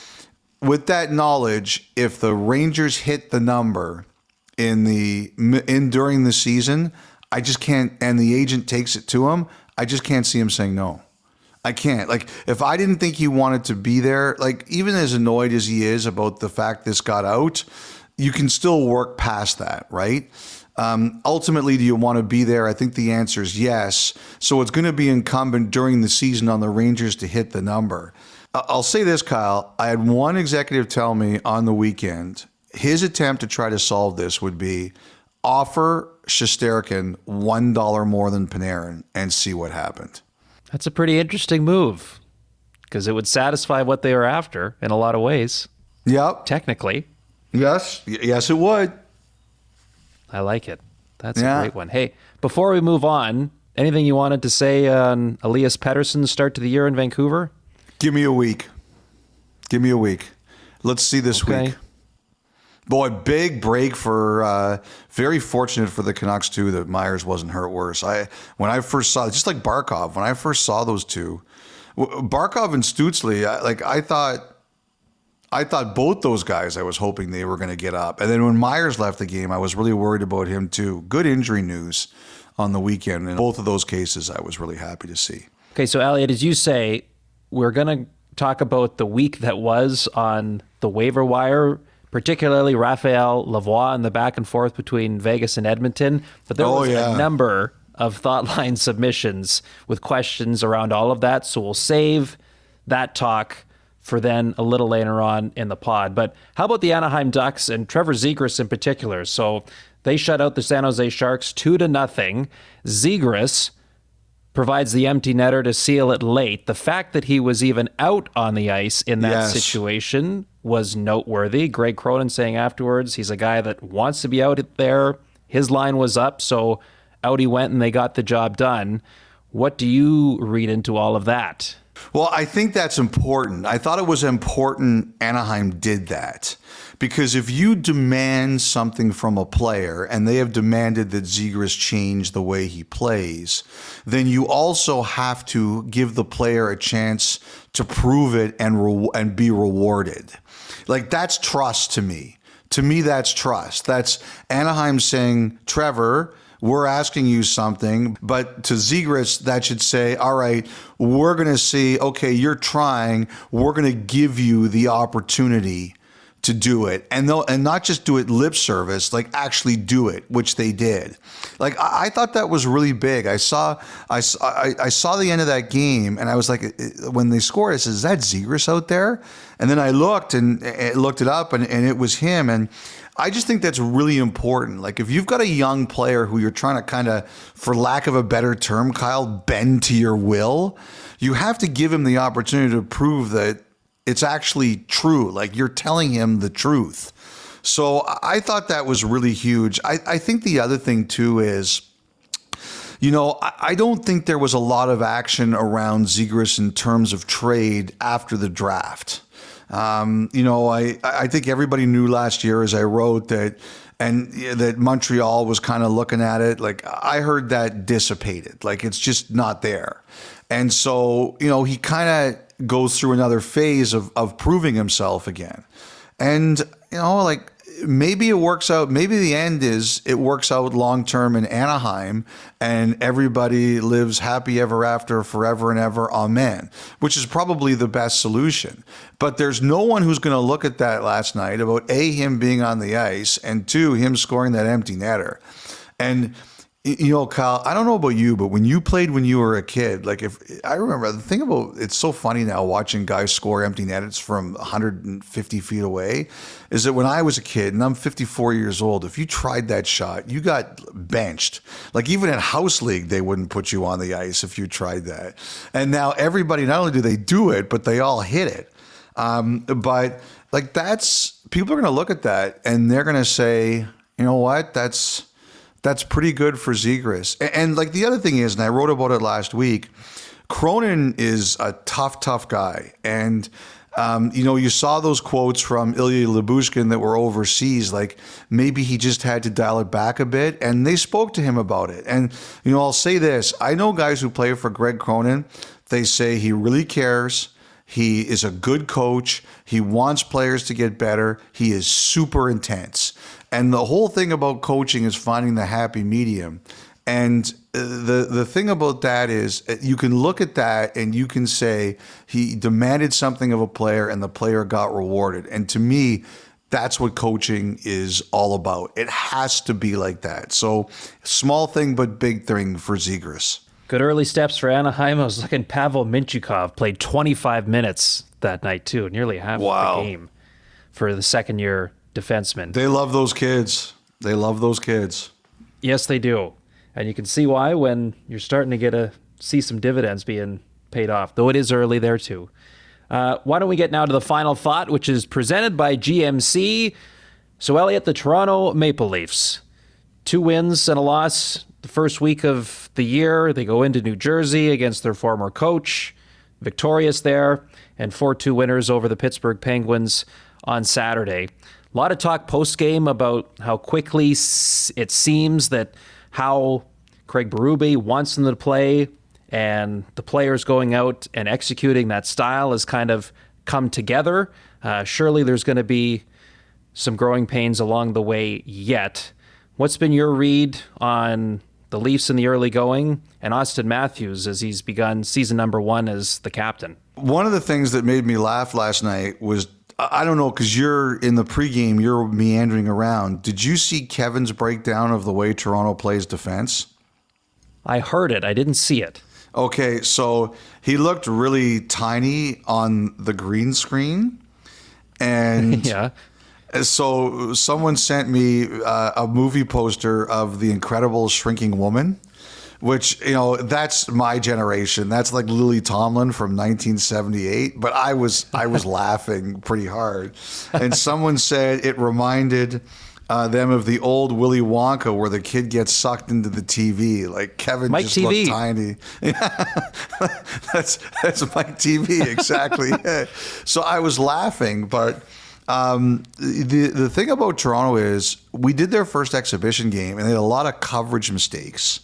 B: with that knowledge, if the Rangers hit the number during the season, I just can't, and the agent takes it to him, I just can't see him saying no. I can't. Like, if I didn't think he wanted to be there, like, even as annoyed as he is about the fact this got out, you can still work past that, right? Ultimately, do you want to be there? I think the answer is yes. So it's going to be incumbent during the season on the Rangers to hit the number. I'll say this, Kyle. I had one executive tell me on the weekend, his attempt to try to solve this would be offer Shesterkin $1 more than Panarin and see what happened.
A: That's a pretty interesting move, because it would satisfy what they were after in a lot of ways.
B: Yep.
A: Technically.
B: Yes, it would.
A: I like it. That's a great one. Hey, before we move on, anything you wanted to say on Elias Pettersson's start to the year in Vancouver?
B: Give me a week. Let's see this week. Boy, big break for, very fortunate for the Canucks too that Myers wasn't hurt worse. When I first saw, just like Barkov, when I first saw those two, Barkov and Stützle, I thought both those guys, I was hoping they were going to get up. And then when Myers left the game, I was really worried about him too. Good injury news on the weekend. In both of those cases, I was really happy to see.
A: Okay, so Elliotte, as you say, we're going to talk about the week that was on the waiver wire, particularly Raphael Lavoie and the back and forth between Vegas and Edmonton. But there was a number of thought line submissions with questions around all of that. So we'll save that talk for then a little later on in the pod. But how about the Anaheim Ducks and Trevor Zegras in particular? So they shut out the San Jose Sharks 2-0. Zegras provides the empty netter to seal it late. The fact that he was even out on the ice in that situation was noteworthy. Greg Cronin saying afterwards, he's a guy that wants to be out there. His line was up, so out he went and they got the job done. What do you read into all of that?
B: Well, I think that's important. I thought it was important Anaheim did that, because if you demand something from a player and they have demanded that Zegras change the way he plays, then you also have to give the player a chance to prove it and be rewarded. Like, that's trust to me. To me, that's trust. That's Anaheim saying, Trevor, we're asking you something, but to Zegras, that should say, all right, we're going to see, okay, you're trying. We're going to give you the opportunity to do it, and not just do it lip service, like actually do it, which they did. Like I thought that was really big. I saw the end of that game, and I was like, when they scored, I said, "Is that Zegras out there?" And then I looked it up, and it was him. And I just think that's really important. Like if you've got a young player who you're trying to kind of, for lack of a better term, Kyle, bend to your will, you have to give him the opportunity to prove that it's actually true. Like you're telling him the truth. So I thought that was really huge. I think the other thing too is, I don't think there was a lot of action around Zegras in terms of trade after the draft. I think everybody knew last year, as I wrote, that Montreal was kind of looking at it. Like I heard that dissipated. Like it's just not there. And so, he kind of goes through another phase of proving himself again. And, maybe it works out. Maybe the end is it works out long term in Anaheim and everybody lives happy ever after, forever and ever. Amen. Which is probably the best solution. But there's no one who's going to look at that last night about A, him being on the ice, and 2, him scoring that empty netter. And Kyle, I don't know about you, but when you played when you were a kid, like if I remember the thing about, it's so funny now watching guys score empty netters from 150 feet away, is that when I was a kid, and I'm 54 years old, if you tried that shot, you got benched. Like even in house league, they wouldn't put you on the ice if you tried that. And now everybody, not only do they do it, but they all hit it. But like people are going to look at that and they're going to say, you know what, that's pretty good for Zegras. And like the other thing is, and I wrote about it last week, Cronin is a tough guy. And, you saw those quotes from Ilya Lyubushkin that were overseas, like maybe he just had to dial it back a bit. And they spoke to him about it. And, I'll say this. I know guys who play for Greg Cronin. They say he really cares. He is a good coach. He wants players to get better. He is super intense. And the whole thing about coaching is finding the happy medium. And the thing about that is you can look at that and you can say he demanded something of a player and the player got rewarded. And to me, that's what coaching is all about. It has to be like that. So small thing, but big thing for Zegras.
A: Good early steps for Anaheim. I was looking, Pavel Mintyukov played 25 minutes that night too, nearly half the game for the second-year defenseman.
B: They love those kids.
A: Yes, they do. And you can see why when you're starting to see some dividends being paid off, though it is early there too. Why don't we get now to the final thought, which is presented by GMC. So Elliotte, the Toronto Maple Leafs, 2 wins and a loss the first week of the year. They go into New Jersey against their former coach, victorious there, and 4-2 winners over the Pittsburgh Penguins on Saturday. A lot of talk post-game about how quickly it seems that how Craig Berube wants them to play and the players going out and executing that style has kind of come together. Surely there's going to be some growing pains along the way yet. What's been your read on the Leafs in the early going and Austin Matthews as he's begun season number 1 as the captain?
B: One of the things that made me laugh last night was, I don't know, because you're in the pregame, you're meandering around. Did you see Kevin's breakdown of the way Toronto plays defense?
A: I heard it. I didn't see it.
B: Okay, so he looked really tiny on the green screen. And
A: yeah.
B: So someone sent me a movie poster of The Incredible Shrinking Woman, which, that's my generation. That's like Lily Tomlin from 1978. But I was laughing pretty hard. And someone said it reminded them of the old Willy Wonka where the kid gets sucked into the TV. Like Kevin
A: Mike
B: just
A: TV.
B: looked tiny. That's Mike TV, exactly. Yeah. So I was laughing, but the thing about Toronto is we did their first exhibition game and they had a lot of coverage mistakes.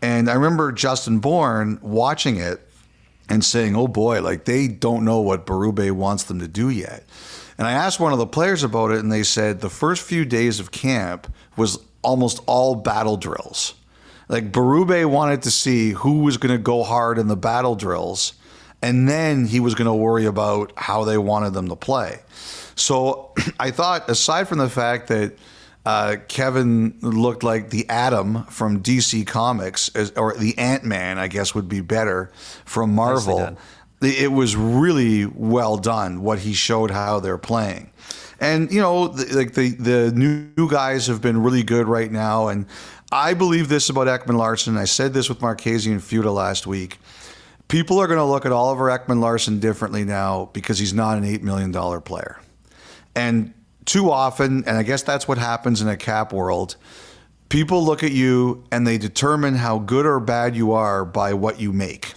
B: And I remember Justin Bourne watching it and saying, oh boy, like they don't know what Berube wants them to do yet. And I asked one of the players about it and they said the first few days of camp was almost all battle drills. Like Berube wanted to see who was going to go hard in the battle drills. And then he was going to worry about how they wanted them to play. So I thought, aside from the fact that Kevin looked like the Atom from DC Comics, or the Ant-Man, I guess would be better, from Marvel, it was really well done, what he showed how they're playing. And, the new guys have been really good right now. And I believe this about Ekman-Larsson. I said this with Marchese and Fuda last week. People are going to look at Oliver Ekman-Larsson differently now because he's not an $8 million player. And too often, and I guess that's what happens in a cap world, people look at you and they determine how good or bad you are by what you make.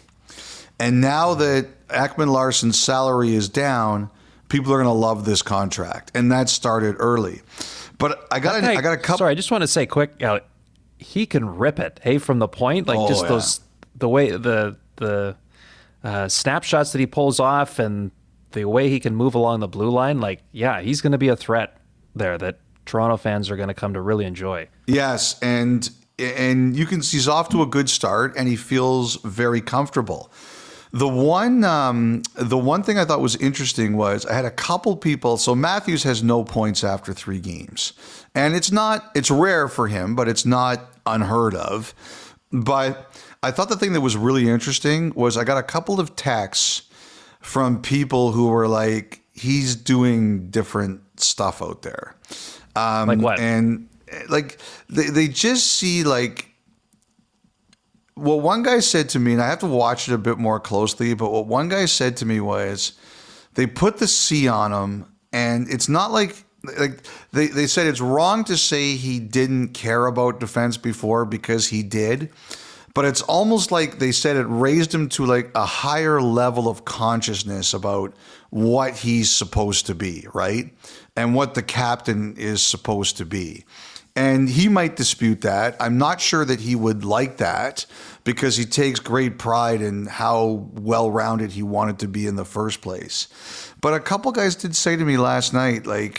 B: And now that Ekman-Larsson's salary is down, people are going to love this contract. And that started early. But I got a couple.
A: Sorry, I just want to say quick, he can rip it, from the point, those, the way the snapshots that he pulls off and the way he can move along the blue line, he's going to be a threat there that Toronto fans are going to come to really enjoy.
B: Yes, and you can see he's off to a good start, and he feels very comfortable. The one thing I thought was interesting was I had a couple people. So Matthews has no points after 3 games, and it's rare for him, but it's not unheard of. But I thought the thing that was really interesting was I got a couple of texts from people who were like, he's doing different stuff out there.
A: Like what?
B: And they just see what one guy said to me, and I have to watch it a bit more closely, but what one guy said to me was they put the C on him, and it's not like they said it's wrong to say he didn't care about defense before, because he did. But it's almost like they said it raised him to a higher level of consciousness about what he's supposed to be, right? And what the captain is supposed to be. And he might dispute that. I'm not sure that he would like that, because he takes great pride in how well-rounded he wanted to be in the first place. But a couple guys did say to me last night, he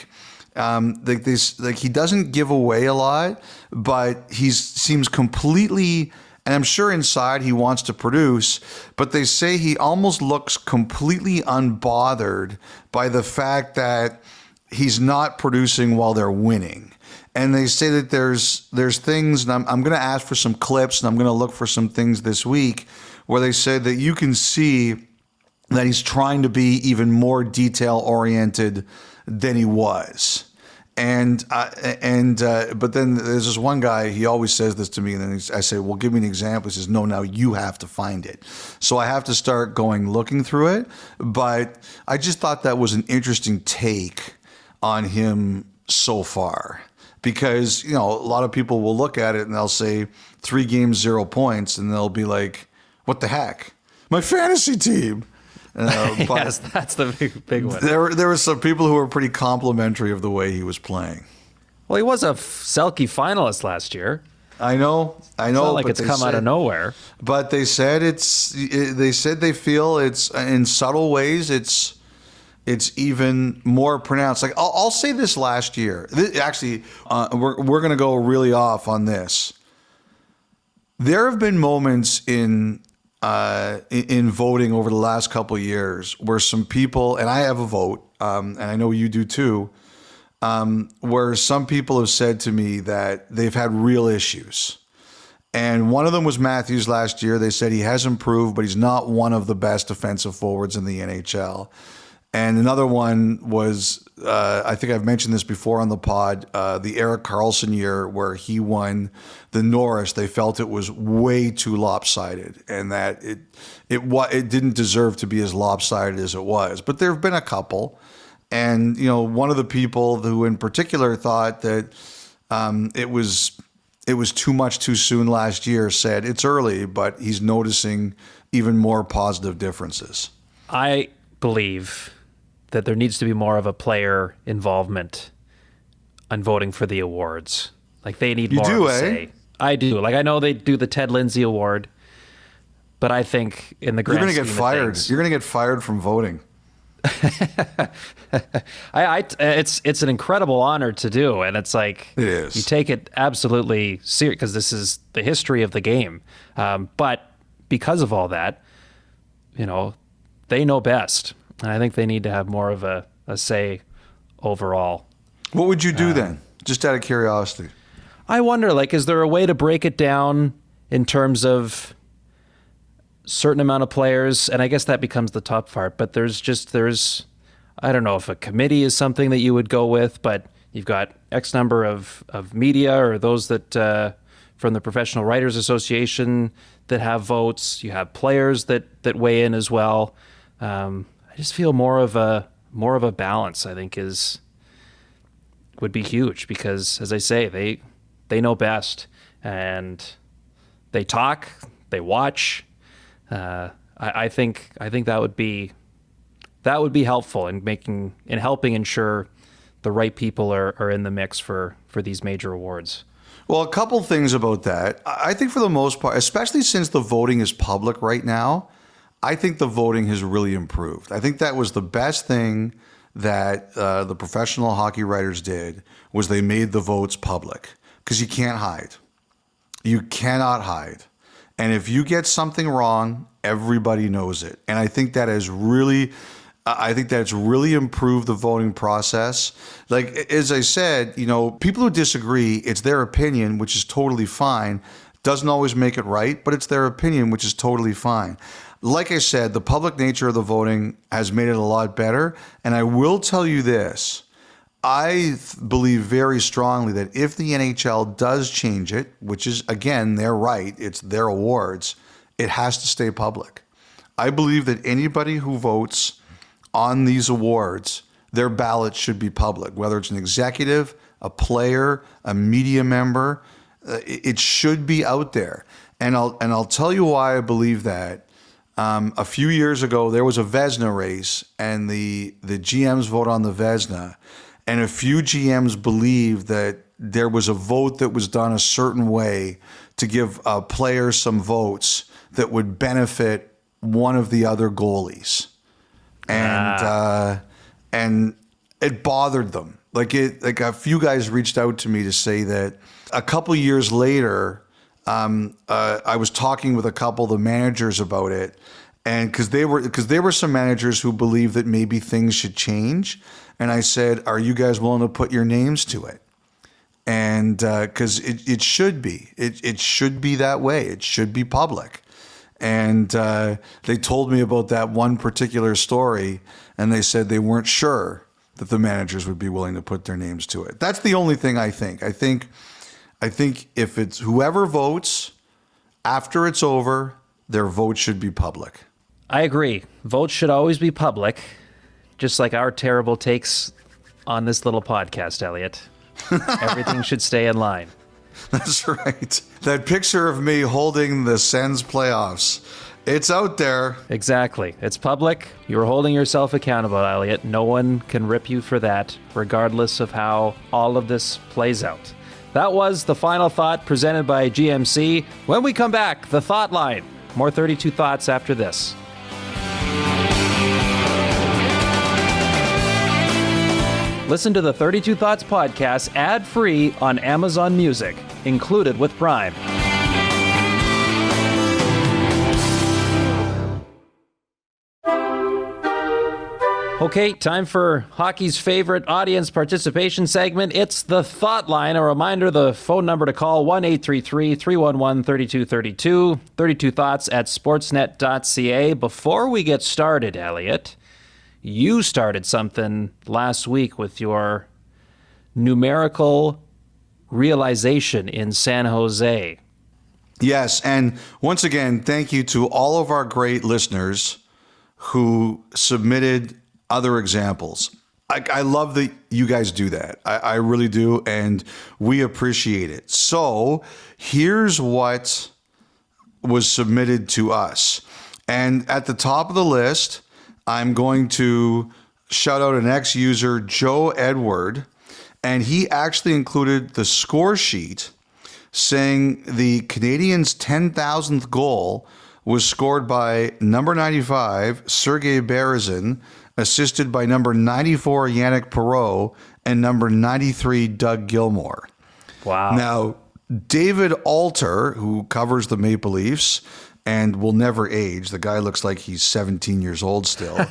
B: doesn't give away a lot, but he seems completely... And I'm sure inside he wants to produce, but they say he almost looks completely unbothered by the fact that he's not producing while they're winning. And they say that there's things, and I'm going to ask for some clips, and I'm going to look for some things this week, where they say that you can see that he's trying to be even more detail-oriented than he was. But then there's this one guy, he always says this to me, and then I say, well, give me an example. He says, no, now you have to find it. So I have to start looking through it. But I just thought that was an interesting take on him so far, because, a lot of people will look at it and they'll say 3 games, 0 points, and they'll be like, what the heck? My fantasy team. But
A: yes, that's the big one.
B: There were some people who were pretty complimentary of the way he was playing.
A: Well, he was a Selke finalist last year.
B: I know.
A: It's not like it's come out of nowhere.
B: But they said they feel it's in subtle ways. It's even more pronounced. I'll say this last year. We're going to go really off on this. There have been moments in voting over the last couple of years where some people, and I have a vote, and I know you do too, where some people have said to me that they've had real issues. And one of them was Matthews last year. They said he has improved, but he's not one of the best defensive forwards in the NHL. And another one was, I think I've mentioned this before on the pod, the Erik Karlsson year where he won the Norris. They felt it was way too lopsided, and that it didn't deserve to be as lopsided as it was. But there have been a couple, and one of the people who in particular thought that it was too much too soon last year said it's early, but he's noticing even more positive differences.
A: I believe that there needs to be more of a player involvement on voting for the awards. They need more of a say. I do. I know they do the Ted Lindsay Award, but I think in the grand scheme of things,
B: you're going to get fired from voting.
A: It's an incredible honor to do, and it's
B: it is.
A: You take it absolutely serious because this is the history of the game. But because of all that, they know best. And I think they need to have more of a say overall.
B: What would you do then? Just out of curiosity.
A: I wonder, like, is there a way to break it down in terms of certain amount of players? And I guess that becomes the top part, but there's, I don't know if a committee is something that you would go with, but you've got X number of media or those that from the Professional Writers Association that have votes. You have players that weigh in as well. I just feel more of a balance, I think, would be huge because, as I say, they know best and they talk, they watch. I think that would be helpful in helping ensure the right people are in the mix for these major awards.
B: Well, a couple things about that. I think for the most part, especially since the voting is public right now, I think the voting has really improved. I think that was the best thing that the professional hockey writers did was they made the votes public because you can't hide. You cannot hide. And if you get something wrong, everybody knows it. And I think that has really... I think that's really improved the voting process. Like, as I said, people who disagree, it's their opinion, which is totally fine. Doesn't always make it right, but it's their opinion, which is totally fine. Like I said, the public nature of the voting has made it a lot better. And I will tell you this. I believe very strongly that if the NHL does change it, which is, again, their right, it's their awards, it has to stay public. I believe that anybody who votes on these awards, their ballot should be public, whether it's an executive, a player, a media member, it should be out there. And I'll tell you why I believe that. A few years ago, there was a Vezina race, and the GMs vote on the Vezina, and a few GMs believed that there was a vote that was done a certain way to give players some votes that would benefit one of the other goalies. And it bothered them. Like a few guys reached out to me to say that a couple years later, I was talking with a couple of the managers about it, and because there were some managers who believed that maybe things should change, and I said, "Are you guys willing to put your names to it?" And because it should be, it should be that way. It should be public. And they told me about that one particular story, and they said they weren't sure that the managers would be willing to put their names to it. That's the only thing I think. I think if it's whoever votes, after it's over, their vote should be public.
A: I agree. Votes should always be public, just like our terrible takes on this little podcast, Elliotte. Everything should stay in line.
B: That's right. That picture of me holding the Sens playoffs, it's out there.
A: Exactly. It's public. You're holding yourself accountable, Elliotte. No one can rip you for that, regardless of how all of this plays out. That was the final thought presented by GMC. When we come back, the Thought Line. More 32 Thoughts after this. Listen to the 32 Thoughts podcast ad-free on Amazon Music, included with Prime. Okay, time for hockey's favorite audience participation segment. It's the Thought Line. A reminder, the phone number to call, 1-833-311-3232. 32 Thoughts at sportsnet.ca. Before we get started, Elliotte, you started something last week with your numerical realization in San Jose.
B: Yes, and once again, thank you to all of our great listeners who submitted other examples. I love that you guys do that. I really do, and we appreciate it. So here's what was submitted to us. And at the top of the list, I'm going to shout out an ex-user, Joe Edward, and he actually included the score sheet saying the Canadiens' 10,000th goal was scored by number 95, Sergei Berezin, assisted by number 94, Yannick Perreault, and number 93, Doug Gilmour.
A: Wow.
B: Now, David Alter, who covers the Maple Leafs, and will never age. The guy looks like he's 17 years old still.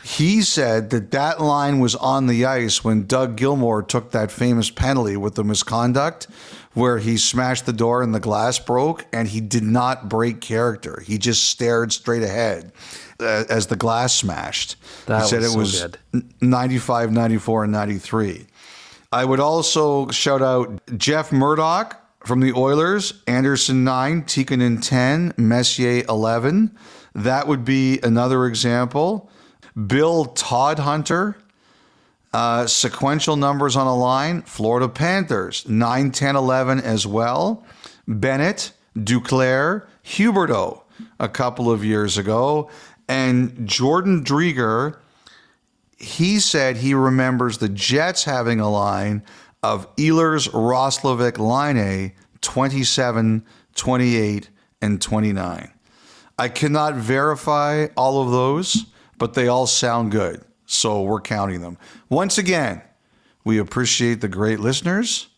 B: He said that line was on the ice when Doug Gilmour took that famous penalty with the misconduct where he smashed the door and the glass broke, and he did not break character. He just stared straight ahead as the glass smashed. He said it was 95, 94, and 93. I would also shout out Jeff Murdoch from the Oilers, Anderson 9, Tikkanen 10, Messier 11. That would be another example. Bill Todhunter, sequential numbers on a line. Florida Panthers, 9, 10, 11 as well. Bennett, Duclair, Huberdeau a couple of years ago. And Jordan Drieger, he said he remembers the Jets having a line of Ehlers, Roslovic, Laine, 27, 28, and 29. I cannot verify all of those, but they all sound good, so we're counting them. Once again, we appreciate the great listeners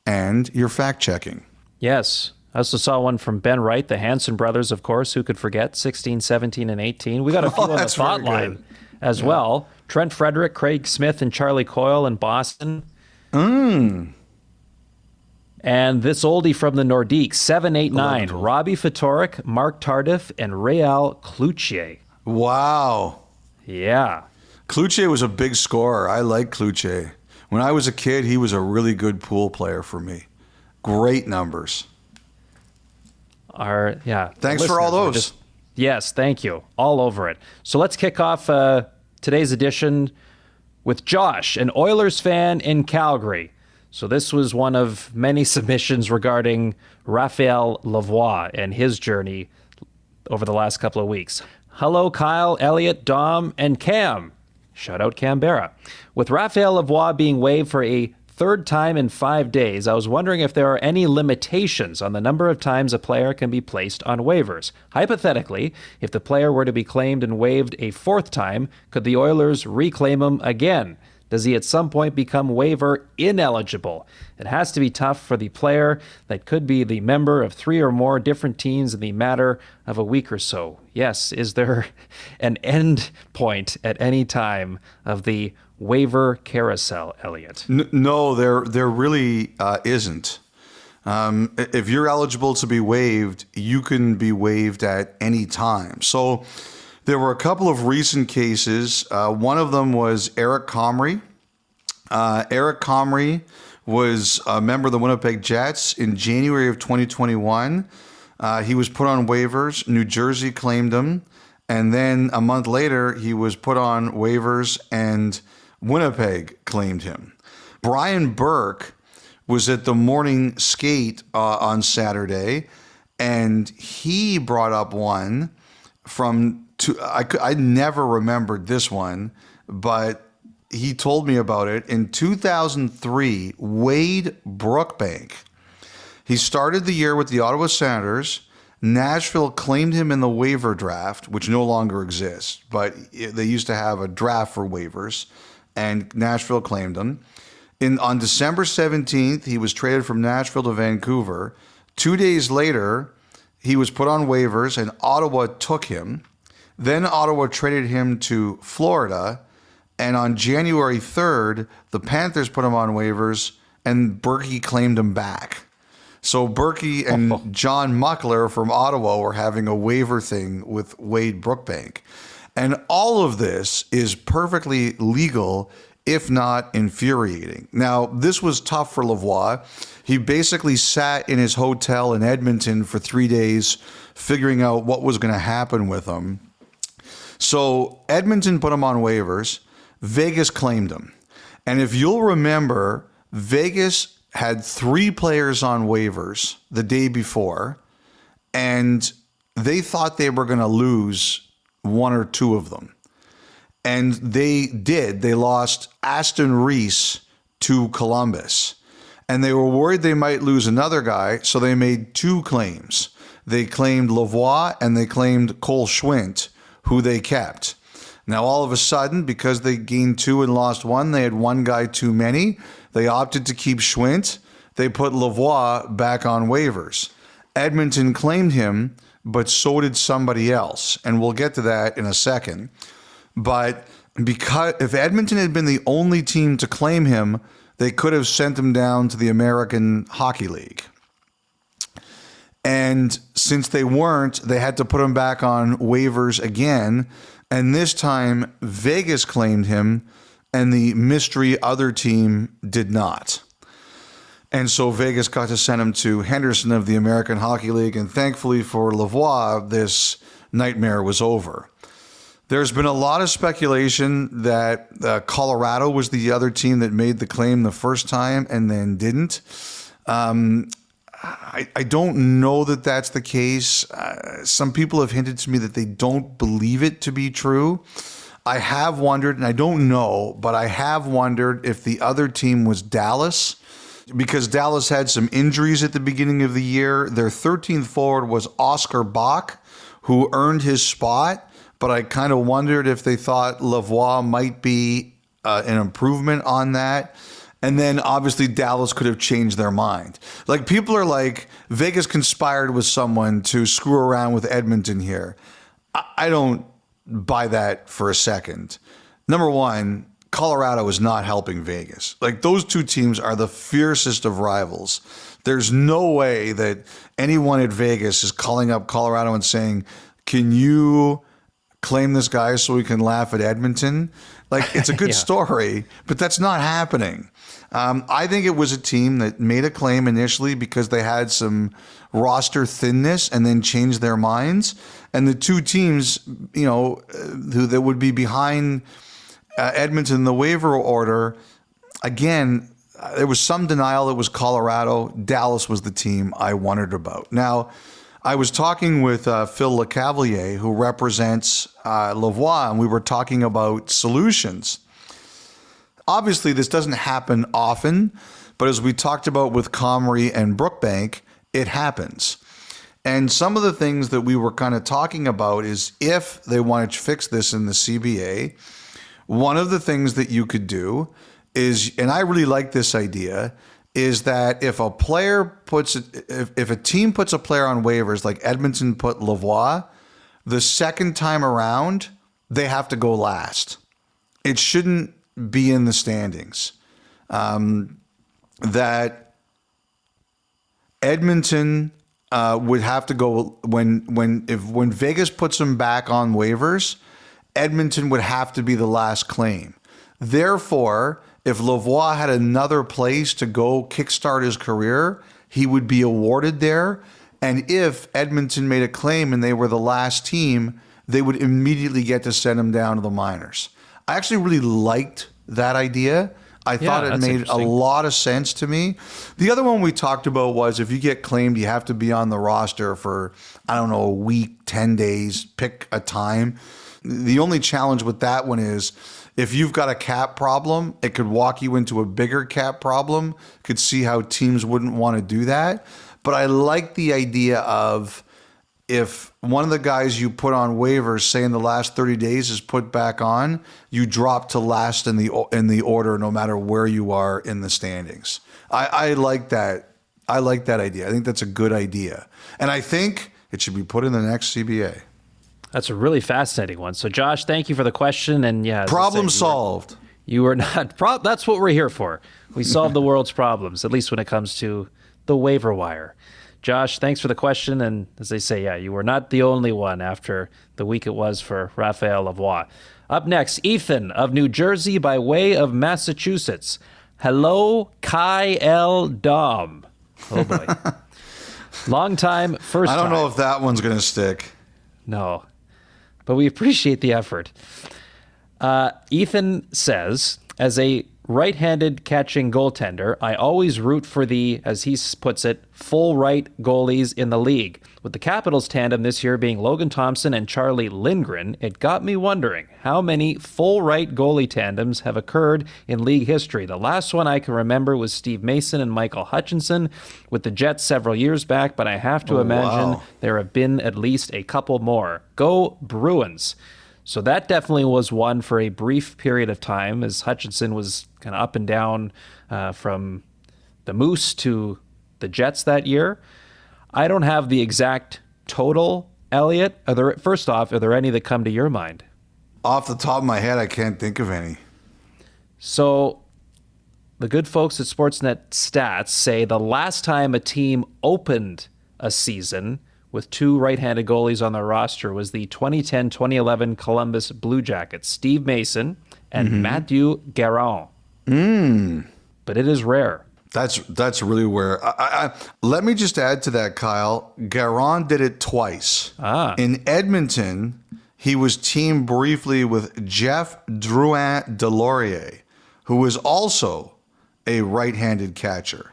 B: and your fact-checking.
A: Yes. I also saw one from Ben Wright, the Hanson brothers, of course. Who could forget 16, 17, and 18? We got a few on the thought line as well. Trent Frederick, Craig Smith, and Charlie Coyle in Boston. And this oldie from the Nordiques, 789, Robbie Fatorik, Mark Tardif, and Real Cloutier.
B: Wow.
A: Yeah.
B: Cloutier was a big scorer. I like Cloutier. When I was a kid, he was a really good pool player for me. Great numbers.
A: Thanks
B: for all those.
A: Yes, thank you. All over it. So let's kick off today's edition with Josh, an Oilers fan in Calgary. So this was one of many submissions regarding Raphael Lavoie and his journey over the last couple of weeks. Hello, Kyle, Elliotte, Dom, and Cam. Shout out Canberra. With Raphael Lavoie being waived for a third time in 5 days, I was wondering if there are any limitations on the number of times a player can be placed on waivers. Hypothetically, if the player were to be claimed and waived a fourth time, could the Oilers reclaim him again? Does he at some point become waiver ineligible? It has to be tough for the player that could be the member of 3 or more different teams in the matter of a week or so. Yes, is there an end point at any time of the waiver carousel, Elliotte?
B: No, there really isn't. If you're eligible to be waived, you can be waived at any time. So there were a couple of recent cases. One of them was Eric Comrie. Eric Comrie was a member of the Winnipeg Jets in January of 2021. He was put on waivers. New Jersey claimed him. And then a month later, he was put on waivers and Winnipeg claimed him. Brian Burke was at the morning skate on Saturday, and he brought up one from I never remembered this one, but he told me about it. In 2003, Wade Brookbank. He started the year with the Ottawa Senators. Nashville claimed him in the waiver draft, which no longer exists, but they used to have a draft for waivers, and Nashville claimed him. On December 17th, he was traded from Nashville to Vancouver. 2 days later, he was put on waivers, and Ottawa took him. Then Ottawa traded him to Florida, and on January 3rd, the Panthers put him on waivers, and Berkey claimed him back. So Berkey and John Muckler from Ottawa were having a waiver thing with Wade Brookbank. And all of this is perfectly legal, if not infuriating. Now, this was tough for Lavoie. He basically sat in his hotel in Edmonton for 3 days, figuring out what was going to happen with him. So Edmonton put him on waivers. Vegas claimed him. And if you'll remember, Vegas had 3 players on waivers the day before, and they thought they were going to lose 1 or 2 of them. And they did. They lost Aston Reese to Columbus. And they were worried they might lose another guy, so they made 2 claims. They claimed Lavoie and they claimed Cole Schwindt, who they kept. Now, all of a sudden, because they gained 2 and lost 1, they had 1 guy too many. They opted to keep Schwindt. They put Lavoie back on waivers. Edmonton claimed him. but so did somebody else. And we'll get to that in a second. But because if Edmonton had been the only team to claim him, they could have sent him down to the American Hockey League. And since they weren't, they had to put him back on waivers again. And this time, Vegas claimed him, and the mystery other team did not. And so Vegas got to send him to Henderson of the American Hockey League. And thankfully for Lavoie, this nightmare was over. There's been a lot of speculation that Colorado was the other team that made the claim the first time and then didn't. I don't know that that's the case. Some people have hinted to me that they don't believe it to be true. I have wondered, and I don't know, but I have wondered if the other team was Dallas, because Dallas had some injuries at the beginning of the year. Their 13th forward was Oscar Bach, who earned his spot, but I kind of wondered if they thought Lavoie might be an improvement on that. And then obviously Dallas could have changed their mind. Like, people are like, Vegas conspired with someone to screw around with Edmonton here. I don't buy that for a second. Number one, Colorado is not helping Vegas. Like, those two teams are the fiercest of rivals. There's no way that anyone at Vegas is calling up Colorado and saying, can you claim this guy so we can laugh at Edmonton? Like, it's a good story, but that's not happening. I think it was a team that made a claim initially because they had some roster thinness and then changed their minds. And the two teams, who that would be behind Edmonton in the waiver order, again, there was some denial it was Colorado. Dallas was the team I wondered about. Now, I was talking with Phil LeCavalier, who represents Lavoie, and we were talking about solutions. Obviously, this doesn't happen often, but as we talked about with Comrie and Brookbank, it happens. And some of the things that we were kind of talking about is if they wanted to fix this in the CBA, one of the things that you could do is, and I really like this idea, is that if a team puts a player on waivers, like Edmonton put Lavoie, the second time around, they have to go last. It shouldn't be in the standings. That Edmonton would have to go when Vegas puts them back on waivers, Edmonton would have to be the last claim. Therefore, if Lavoie had another place to go kickstart his career, he would be awarded there. And if Edmonton made a claim and they were the last team, they would immediately get to send him down to the minors. I actually really liked that idea. I thought it made a lot of sense to me. The other one we talked about was if you get claimed, you have to be on the roster for, a week, 10 days, pick a time. The only challenge with that one is if you've got a cap problem, it could walk you into a bigger cap problem. Could see how teams wouldn't want to do that. But I like the idea of if one of the guys you put on waivers, say in the last 30 days, is put back on, you drop to last in the order no matter where you are in the standings. I like that. I like that idea. I think that's a good idea. And I think it should be put in the next CBA.
A: That's a really fascinating one. So, Josh, thank you for the question. And
B: problem solved.
A: You were not. That's what we're here for. We solve the world's problems, at least when it comes to the waiver wire. Josh, thanks for the question. And as they say, you were not the only one after the week it was for Raphael Lavoie. Up next, Ethan of New Jersey by way of Massachusetts. Hello, Kai L. Dom. Oh, boy. Long time, first time.
B: I don't know if that one's going to stick.
A: No, but we appreciate the effort. Ethan says, as a right-handed catching goaltender, I always root for the, as he puts it, full right goalies in the league. With the Capitals tandem this year being Logan Thompson and Charlie Lindgren, it got me wondering how many full right goalie tandems have occurred in league history. The last one I can remember was Steve Mason and Michael Hutchinson with the Jets several years back, but I have to imagine there have been at least a couple more. Go Bruins. So that definitely was one for a brief period of time as Hutchinson was kind of up and down from the Moose to the Jets that year. I don't have the exact total Elliotte, first off, are there any that come to your mind?
B: Off the top of my head, I can't think of any.
A: So the good folks at Sportsnet Stats say the last time a team opened a season with two right-handed goalies on their roster was the 2010-2011 Columbus Blue Jackets, Steve Mason and Matthew Gaudreau. But it is rare.
B: That's really rare. Let me just add to that, Kyle. Gaudreau did it twice. In Edmonton, he was teamed briefly with Jeff Drouin Delorier, who was also a right-handed catcher.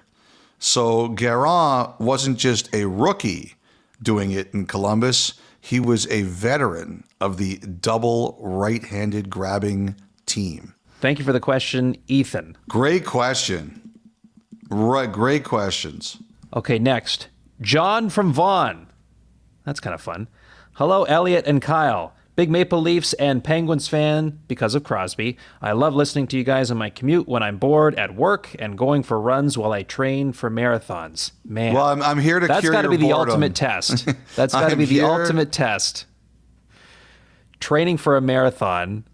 B: So Gaudreau wasn't just a rookie doing it in Columbus. He was a veteran of the double right-handed grabbing team.
A: Thank you for the question, Ethan.
B: Great question. Right, great questions.
A: Okay, next. John from Vaughan. That's kind of fun. Hello, Elliotte and Kyle. Big Maple Leafs and Penguins fan because of Crosby. I love listening to you guys on my commute when I'm bored at work and going for runs while I train for marathons. Man.
B: Well, I'm here to cure your boredom.
A: That's got to be the ultimate test. That's got to be the ultimate test. Training for a marathon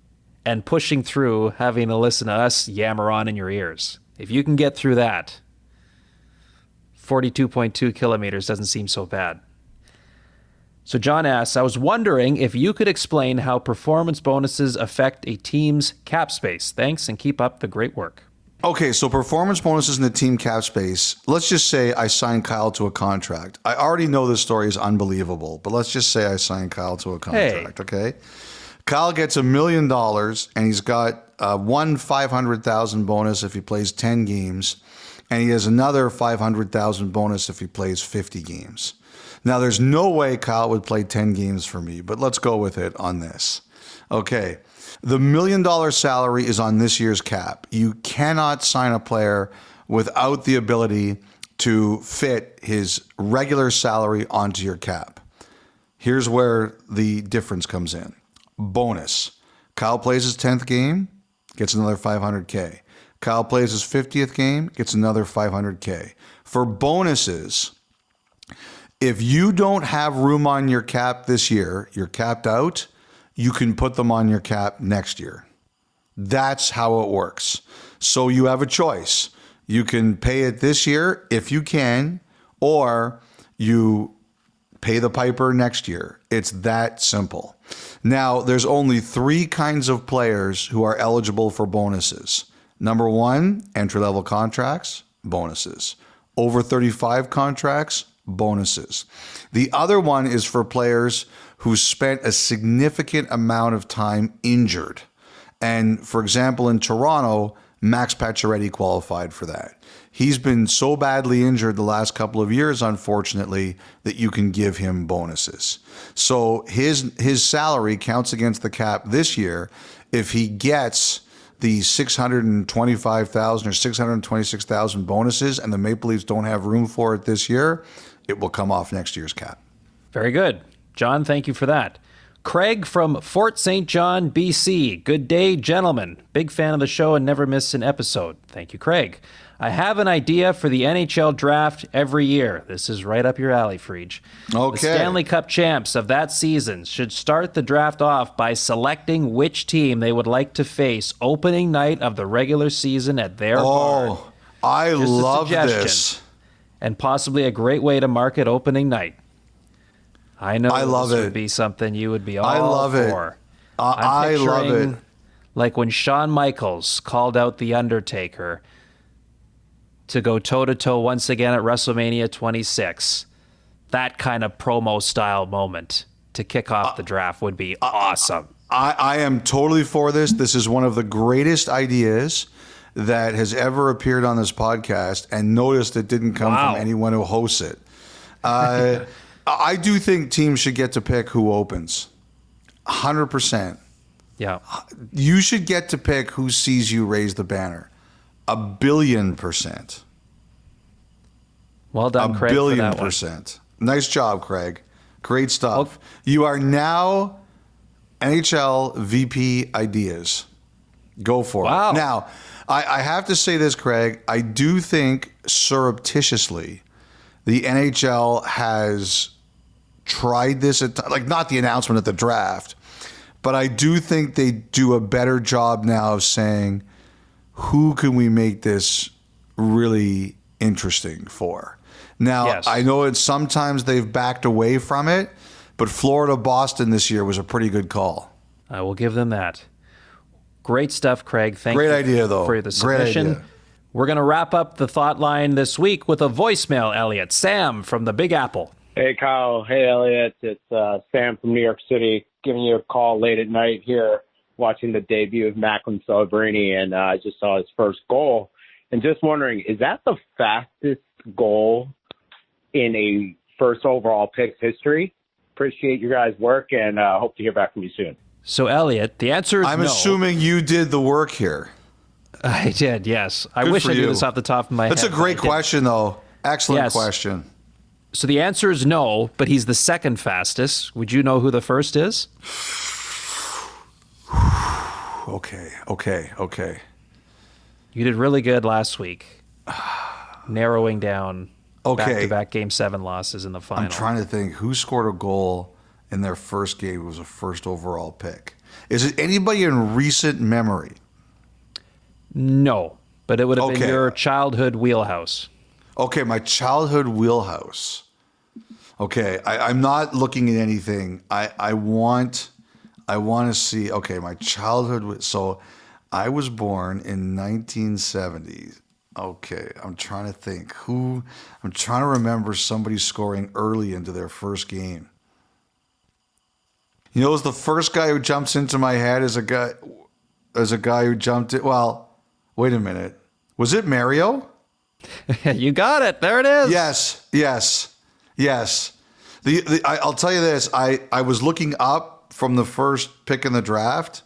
A: and pushing through having to listen to us yammer on in your ears. If you can get through that, 42.2 kilometers doesn't seem so bad. So John asks, I was wondering if you could explain how performance bonuses affect a team's cap space. Thanks, and keep up the great work.
B: Okay, so performance bonuses in the team cap space. Let's just say I signed Kyle to a contract. I already know this story is unbelievable, but let's just say I signed Kyle to a contract, okay? Kyle gets $1 million, and he's got one $500,000 bonus if he plays 10 games, and he has another $500,000 bonus if he plays 50 games. Now, there's no way Kyle would play 10 games for me, but let's go with it on this. Okay, the $1 million salary is on this year's cap. You cannot sign a player without the ability to fit his regular salary onto your cap. Here's where the difference comes in. Bonus. Kyle plays his 10th game, gets another $500K. Kyle plays his 50th game, gets another $500K. For bonuses, if you don't have room on your cap this year, you're capped out, you can put them on your cap next year. That's how it works. So you have a choice. You can pay it this year if you can, or you pay the piper next year. It's that simple. Now, there's only 3 kinds of players who are eligible for bonuses. Number 1, entry-level contracts, bonuses. Over 35 contracts, bonuses. The other one is for players who spent a significant amount of time injured. And for example, in Toronto, Max Pacioretty qualified for that. He's been so badly injured the last couple of years, unfortunately, that you can give him bonuses. So his salary counts against the cap this year. If he gets the $625,000 or $626,000 bonuses and the Maple Leafs don't have room for it this year, it will come off next year's cap.
A: Very good. John, thank you for that. Craig from Fort St. John, BC. Good day, gentlemen. Big fan of the show and never miss an episode. Thank you, Craig. I have an idea for the NHL draft every year. This is right up your alley, Freege.
B: Okay.
A: The Stanley Cup champs of that season should start the draft off by selecting which team they would like to face opening night of the regular season at their barn.
B: I
A: Just
B: love this.
A: And possibly a great way to market opening night. I know
B: love
A: this
B: it.
A: would be something you would be all
B: I love
A: for.
B: It. I love it.
A: Like when Shawn Michaels called out The Undertaker to go toe-to-toe once again at WrestleMania 26. That kind of promo-style moment to kick off the draft would be awesome.
B: I am totally for this. This is one of the greatest ideas that has ever appeared on this podcast, and notice it didn't come from anyone who hosts it. I do think teams should get to pick who opens. 100%.
A: Yeah.
B: You should get to pick who sees you raise the banner. 1,000,000,000%.
A: Well done, Craig.
B: 1,000,000,000%. Nice job, Craig. Great stuff. You are now NHL VP ideas. Go for it. Now, I have to say this, Craig. I do think surreptitiously the NHL has tried this at like not the announcement at the draft, but I do think they do a better job now of saying who can we make this really interesting for. Now,
A: Yes.
B: I know it's sometimes they've backed away from it, but Florida-Boston this year was a pretty good call.
A: I will give them that. Great stuff, Craig. Thank
B: Great
A: you
B: idea, though.
A: for the
B: Great
A: submission.
B: idea.
A: We're going to wrap up the thought line this week with a voicemail, Elliotte. Sam from the Big Apple.
E: Hey, Kyle. Hey, Elliotte. It's Sam from New York City giving you a call late at night here, watching the debut of Macklin Celebrini, and I just saw his first goal. And just wondering, is that the fastest goal in a first overall pick's history? Appreciate your guys' work, and hope to hear back from you soon.
A: So, Elliotte, the answer is
B: I'm
A: no.
B: assuming you did the work here.
A: I did, yes. I
B: Good
A: wish
B: for
A: I knew
B: you.
A: this off the top of my
B: That's
A: head.
B: a great
A: but I didn't.
B: question, though. Excellent
A: Yes.
B: question.
A: So the answer is no, but he's the second fastest. Would you know who the first is?
B: Okay.
A: You did really good last week, narrowing down
B: Okay.
A: back-to-back Game 7 losses in the final.
B: I'm trying to think who scored a goal in their first game was a first overall pick. Is it anybody in recent memory?
A: No, but it would have been
B: Okay.
A: your childhood wheelhouse.
B: Okay, my childhood wheelhouse. Okay, I'm not looking at anything. I want to see. Okay, my childhood. So, I was born in 1970. Okay, I'm trying to think who. I'm trying to remember somebody scoring early into their first game. You know, the first guy who jumps into my head is a guy who jumped it. Well, wait a minute. Was it Mario?
A: You got it. There it is.
B: Yes. I'll tell you this. I was looking up from the first pick in the draft,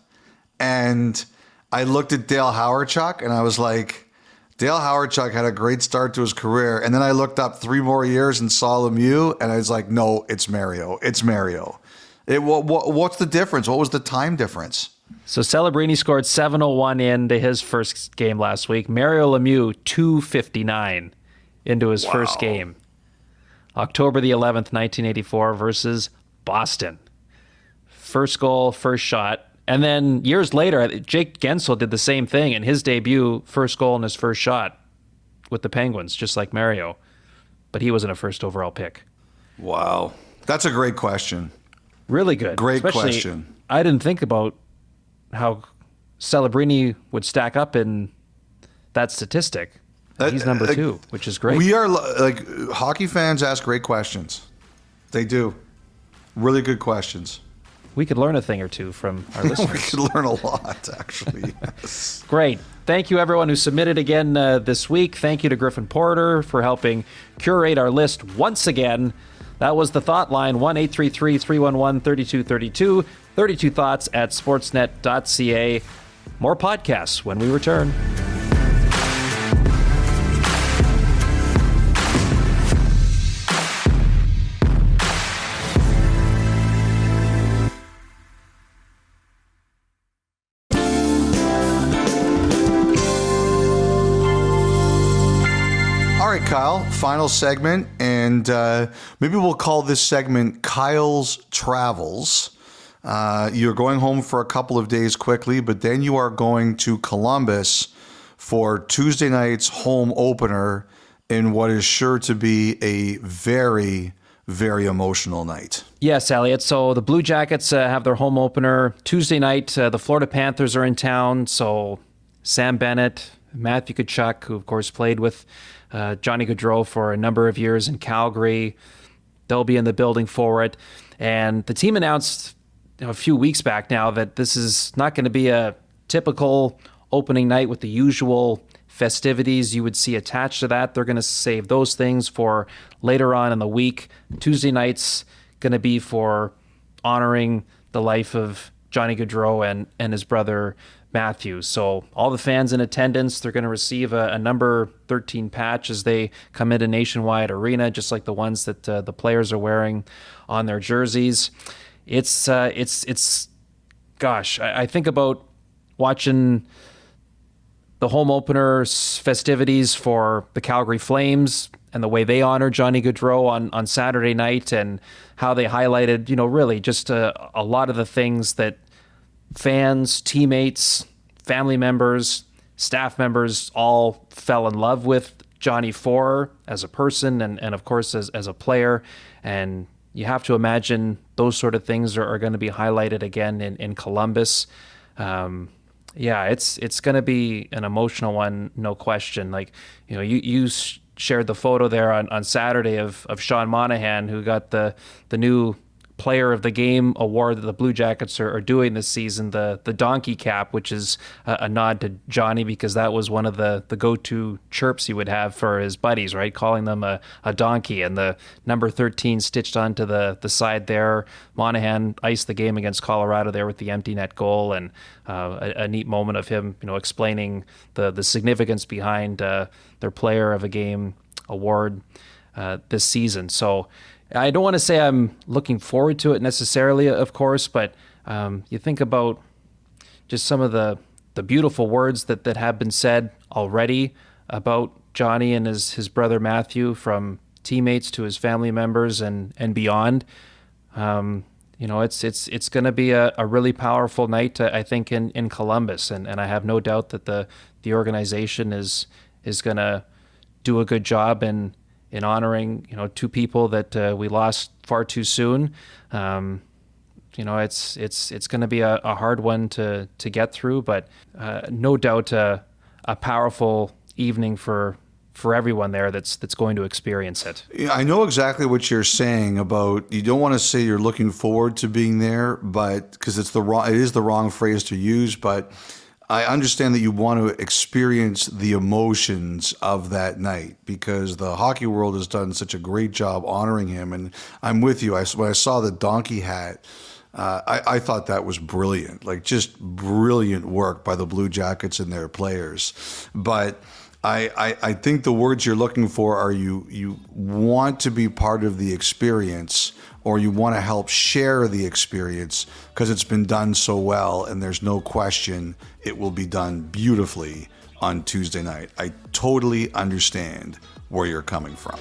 B: and I looked at Dale Hawerchuk, and I was like, Dale Hawerchuk had a great start to his career. And then I looked up 3 more years and saw Lemieux, and I was like, no, it's Mario. It's Mario. What's the difference? What was the time difference?
A: So Celebrini scored 7:01 into his first game last week. Mario Lemieux 2:59 into his first game. October the 11th, 1984 versus Boston. First goal, first shot. And then years later, Jake Gensel did the same thing in his debut, first goal in his first shot with the Penguins, just like Mario. But he wasn't a first overall pick.
B: Wow. That's a great question.
A: Really good.
B: Great
A: Especially,
B: question.
A: I didn't think about how Celebrini would stack up in that statistic. He's number 2, which is great.
B: We are like hockey fans ask great questions. They do. Really good questions.
A: We could learn a thing or two from our
B: We
A: listeners.
B: could learn a lot, actually. Yes.
A: Great. Thank you, everyone who submitted again this week. Thank you to Griffin Porter for helping curate our list once again. That was the Thought Line, 1-833-311-3232. 32 Thoughts at sportsnet.ca. More podcasts when we return.
B: All right, Kyle, final segment, and maybe we'll call this segment Kyle's Travels. You're going home for a couple of days quickly, but then you are going to Columbus for Tuesday night's home opener in what is sure to be a very, very emotional night.
A: Yes, Elliotte. So the Blue Jackets have their home opener Tuesday night. The Florida Panthers are in town. So Sam Bennett, Matthew Tkachuk, who of course played with Johnny Gaudreau for a number of years in Calgary, they'll be in the building for it. And the team announced a few weeks back now that this is not going to be a typical opening night with the usual festivities you would see attached to that. They're going to save those things for later on in the week. Tuesday night's going to be for honoring the life of Johnny Gaudreau and his brother Matthew. So all the fans in attendance, they're going to receive a number 13 patch as they come into Nationwide Arena, just like the ones that the players are wearing on their jerseys. It's gosh, I think about watching the home opener festivities for the Calgary Flames the way they honored Johnny Gaudreau on Saturday night, and how they highlighted, really just a lot of the things that fans, teammates, family members, staff members all fell in love with Johnny for as a person and of course as a player. And you have to imagine those sort of things are going to be highlighted again in Columbus. It's going to be an emotional one, no question. Like, you shared the photo there on Saturday of Sean Monahan, who got the new Player of the Game award that the Blue Jackets are doing this season, the donkey cap, which is a nod to Johnny, because that was one of the go-to chirps he would have for his buddies, right? Calling them a donkey, and the number 13 stitched onto the side there. Monahan iced the game against Colorado there with the empty net goal, and a neat moment of him, explaining the significance behind their Player of a Game award this season. So I don't want to say I'm looking forward to it necessarily, of course, but you think about just some of the beautiful words that have been said already about Johnny and his brother Matthew, from teammates to his family members and beyond. It's going to be a really powerful night, I think, in Columbus, and I have no doubt that the organization is going to do a good job in honoring, two people that we lost far too soon. It's going to be a hard one to get through, but no doubt a powerful evening for everyone there that's going to experience it.
B: Yeah, I know exactly what you're saying about, you don't want to say you're looking forward to being there, but because it is the wrong phrase to use, but I understand that you want to experience the emotions of that night, because the hockey world has done such a great job honoring him. And I'm with you. When I saw the donkey hat, I thought that was brilliant, like just brilliant work by the Blue Jackets and their players. But I think the words you're looking for are you want to be part of the experience, or you want to help share the experience, because it's been done so well, and there's no question it will be done beautifully on Tuesday night. I totally understand where you're coming from.